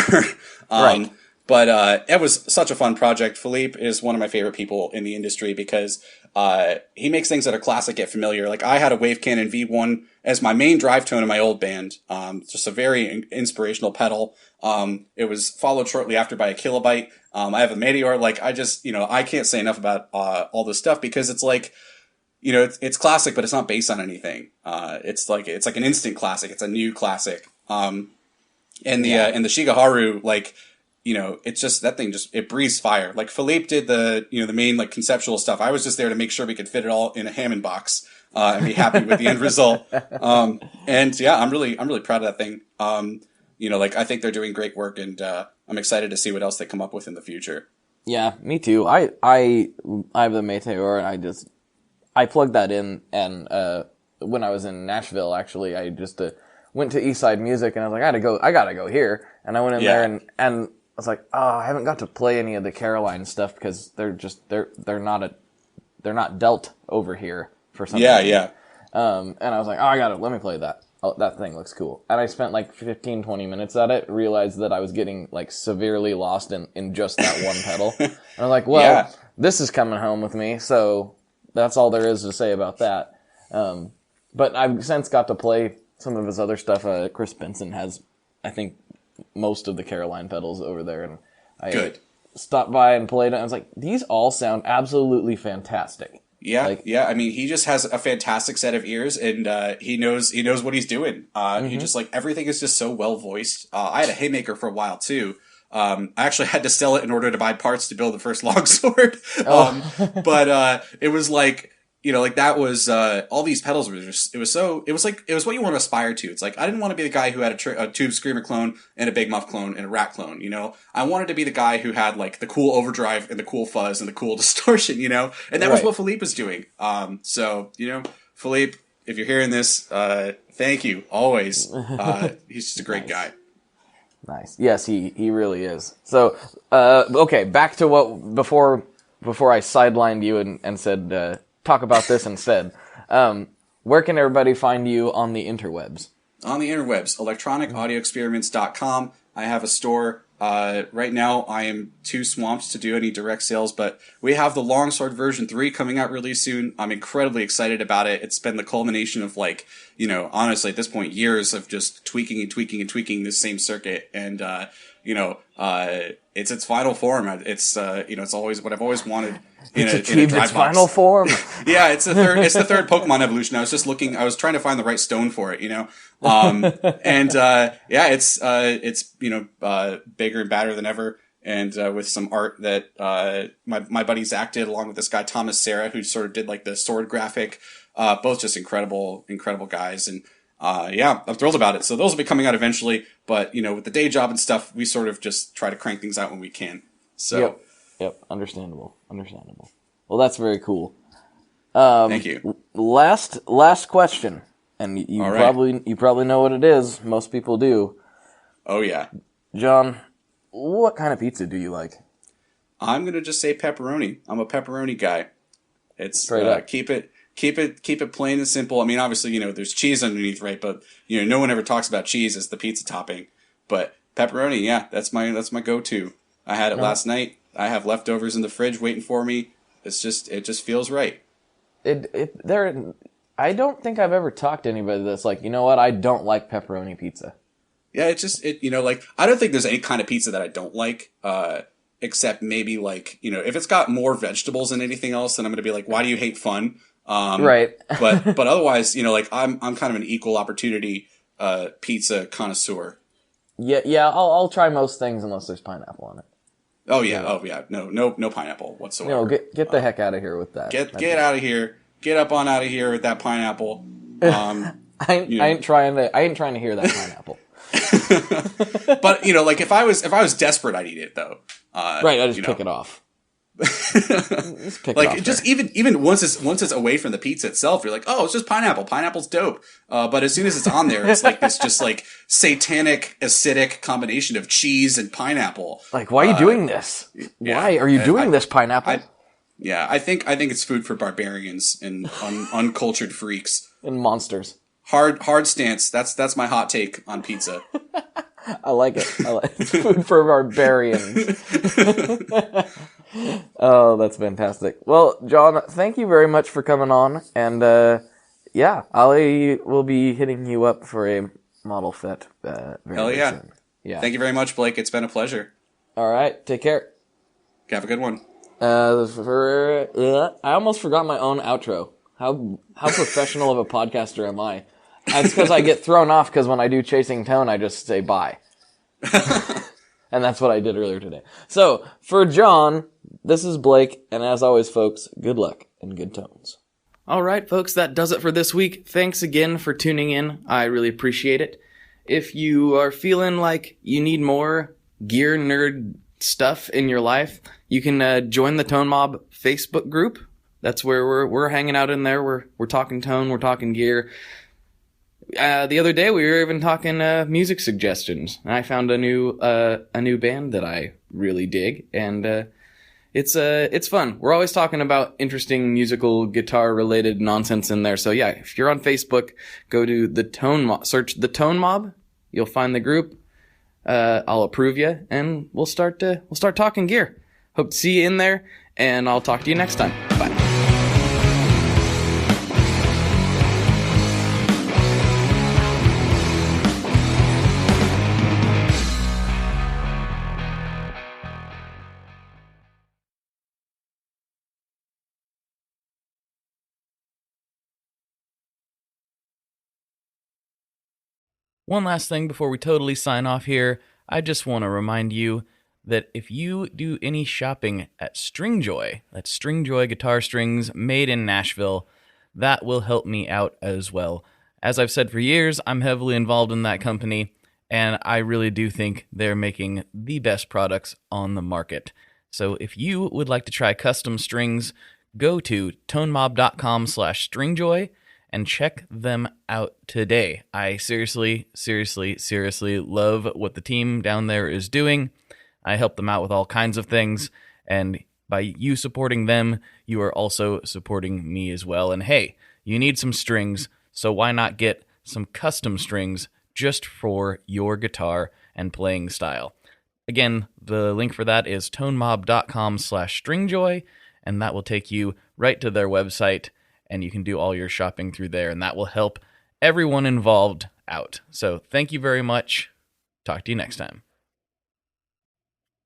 Right. But it was such a fun project. Philippe is one of my favorite people in the industry, because he makes things that are classic yet familiar. Like, I had a Wave Cannon V1 as my main drive tone in my old band. Just a very inspirational pedal. It was followed shortly after by a Kilobyte. I have a Meteor. Like, I can't say enough about all this stuff, because it's like, you know, it's classic, but it's not based on anything. It's like an instant classic. It's a new classic. And the and the Shigeharu, like, it's just, that thing just, it breathes fire. Like, Philippe did the main, like, conceptual stuff. I was just there to make sure we could fit it all in a Hammond box, and be happy with the end result. And yeah, I'm really proud of that thing. Like, I think they're doing great work, and, I'm excited to see what else they come up with in the future. Yeah, me too. I have the Meteor, and I plugged that in, and, when I was in Nashville, actually, I just, went to Eastside Music, and I was like, I gotta go here. And I went in there, and I was like, oh, I haven't got to play any of the Caroline stuff, because they're not dealt over here for some reason. Yeah. And I was like, oh, let me play that. Oh, that thing looks cool. And I spent like 15, 20 minutes at it, realized that I was getting like severely lost in just that one pedal. And I was like, well, this is coming home with me, so that's all there is to say about that. But I've since got to play some of his other stuff. Chris Benson has, I think, most of the Caroline pedals over there, and I stopped by and played it. And I was like, these all sound absolutely fantastic. Yeah, I mean, he just has a fantastic set of ears, and he knows what he's doing. He just, like, everything is just so well voiced. I had a Haymaker for a while too. I actually had to sell it in order to buy parts to build the first longsword. But it was like, like, that was all these pedals were just, it was what you want to aspire to. It's like, I didn't want to be the guy who had a Tube Screamer clone and a Big Muff clone and a Rat clone, I wanted to be the guy who had, like, the cool overdrive and the cool fuzz and the cool distortion, and that was what Philippe was doing. So, Philippe, if you're hearing this, thank you always. He's just a great guy. Nice. Yes, he really is. So, okay, back to what before I sidelined you and said, talk about this instead. Where can everybody find you on the interwebs? On the interwebs, electronicaudioexperiments.com. I have a store. Right now, I am too swamped to do any direct sales, but we have the Longsword version 3 coming out really soon. I'm incredibly excited about it. It's been the culmination of, like, honestly, at this point, years of just tweaking this same circuit. And, it's its final form. It's, it's always what I've always wanted. It's achieved its final form. Yeah, it's the third Pokemon evolution. I was trying to find the right stone for it, it's bigger and badder than ever, and with some art that my buddy Zach did along with this guy Thomas Serra, who sort of did, like, the sword graphic. Both just incredible guys, and I'm thrilled about it. So those will be coming out eventually, but with the day job and stuff, we sort of just try to crank things out when we can. So Yep. Understandable. Well, that's very cool. Thank you. Last question, and you probably know what it is. Most people do. Oh yeah, John, what kind of pizza do you like? I'm gonna just say pepperoni. I'm a pepperoni guy. It's straight up. Keep it plain and simple. I mean, obviously, there's cheese underneath, right? But no one ever talks about cheese as the pizza topping. But pepperoni, yeah, that's my go-to. I had it last night. I have leftovers in the fridge waiting for me. It just feels right. I don't think I've ever talked to anybody that's like, you know what, I don't like pepperoni pizza. Yeah, I don't think there's any kind of pizza that I don't like, except maybe, like, if it's got more vegetables than anything else, then I'm going to be like, why do you hate fun? Right. but otherwise, I'm kind of an equal opportunity, pizza connoisseur. Yeah, I'll try most things unless there's pineapple on it. Oh yeah. No pineapple whatsoever. No, get the heck out of here with that. Get out of here. Get up on out of here with that pineapple. I ain't trying to hear that pineapple. But like if I was desperate, I'd eat it though. Right, I just pick it off. Just pick it off just even once it's away from the pizza itself, you're like, oh, it's just pineapple. Pineapple's dope. But as soon as it's on there, it's like this just like satanic acidic combination of cheese and pineapple. Like, why are you doing this? Why are you doing this, pineapple? I think it's food for barbarians and uncultured freaks and monsters. Hard stance. That's my hot take on pizza. I like it. It's food for barbarians. Oh, that's fantastic. Well, John, thank you very much for coming on. And, I will be hitting you up for a model fit very soon. Yeah. Thank you very much, Blake. It's been a pleasure. All right. Take care. Have a good one. I almost forgot my own outro. How professional of a podcaster am I? It's because I get thrown off because when I do Chasing Tone, I just say bye. And that's what I did earlier today. So, for John, this is Blake, and as always, folks, good luck and good tones. All right, folks, that does it for this week. Thanks again for tuning in. I really appreciate it. If you are feeling like you need more gear nerd stuff in your life, you can join the Tone Mob Facebook group. That's where we're hanging out in there. We're talking tone, we're talking gear. The other day we were even talking music suggestions. And I found a new band that I really dig, and it's fun. We're always talking about interesting musical guitar related nonsense in there. So yeah, if you're on Facebook, go to the Tone Mob, search the Tone Mob. You'll find the group. I'll approve you, and we'll start talking gear. Hope to see you in there, and I'll talk to you next time. Bye. One last thing before we totally sign off here, I just want to remind you that if you do any shopping at Stringjoy, that's Stringjoy guitar strings made in Nashville, that will help me out as well. As I've said for years, I'm heavily involved in that company, and I really do think they're making the best products on the market. So if you would like to try custom strings, go to tonemob.com/stringjoy and check them out today. I seriously love what the team down there is doing. I help them out with all kinds of things, and by you supporting them, you are also supporting me as well. And hey, you need some strings, so why not get some custom strings just for your guitar and playing style? Again, the link for that is tonemob.com/stringjoy, and that will take you right to their website, and you can do all your shopping through there, and that will help everyone involved out. So thank you very much. Talk to you next time.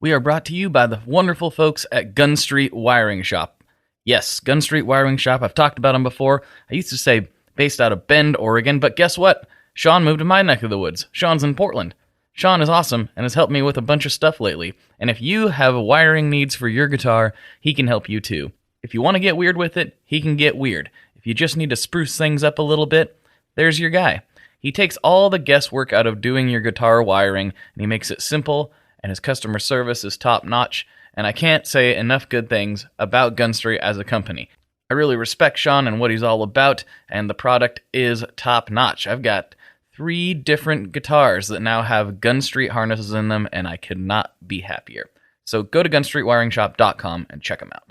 We are brought to you by the wonderful folks at Gun Street Wiring Shop. Yes, Gun Street Wiring Shop. I've talked about them before. I used to say based out of Bend, Oregon, but guess what? Sean moved to my neck of the woods. Sean's in Portland. Sean is awesome and has helped me with a bunch of stuff lately. And if you have wiring needs for your guitar, he can help you too. If you want to get weird with it, he can get weird. If you just need to spruce things up a little bit, there's your guy. He takes all the guesswork out of doing your guitar wiring, and he makes it simple, and his customer service is top-notch, and I can't say enough good things about Gun Street as a company. I really respect Sean and what he's all about, and the product is top-notch. I've got 3 different guitars that now have Gun Street harnesses in them, and I could not be happier. So go to gunstreetwiringshop.com and check them out.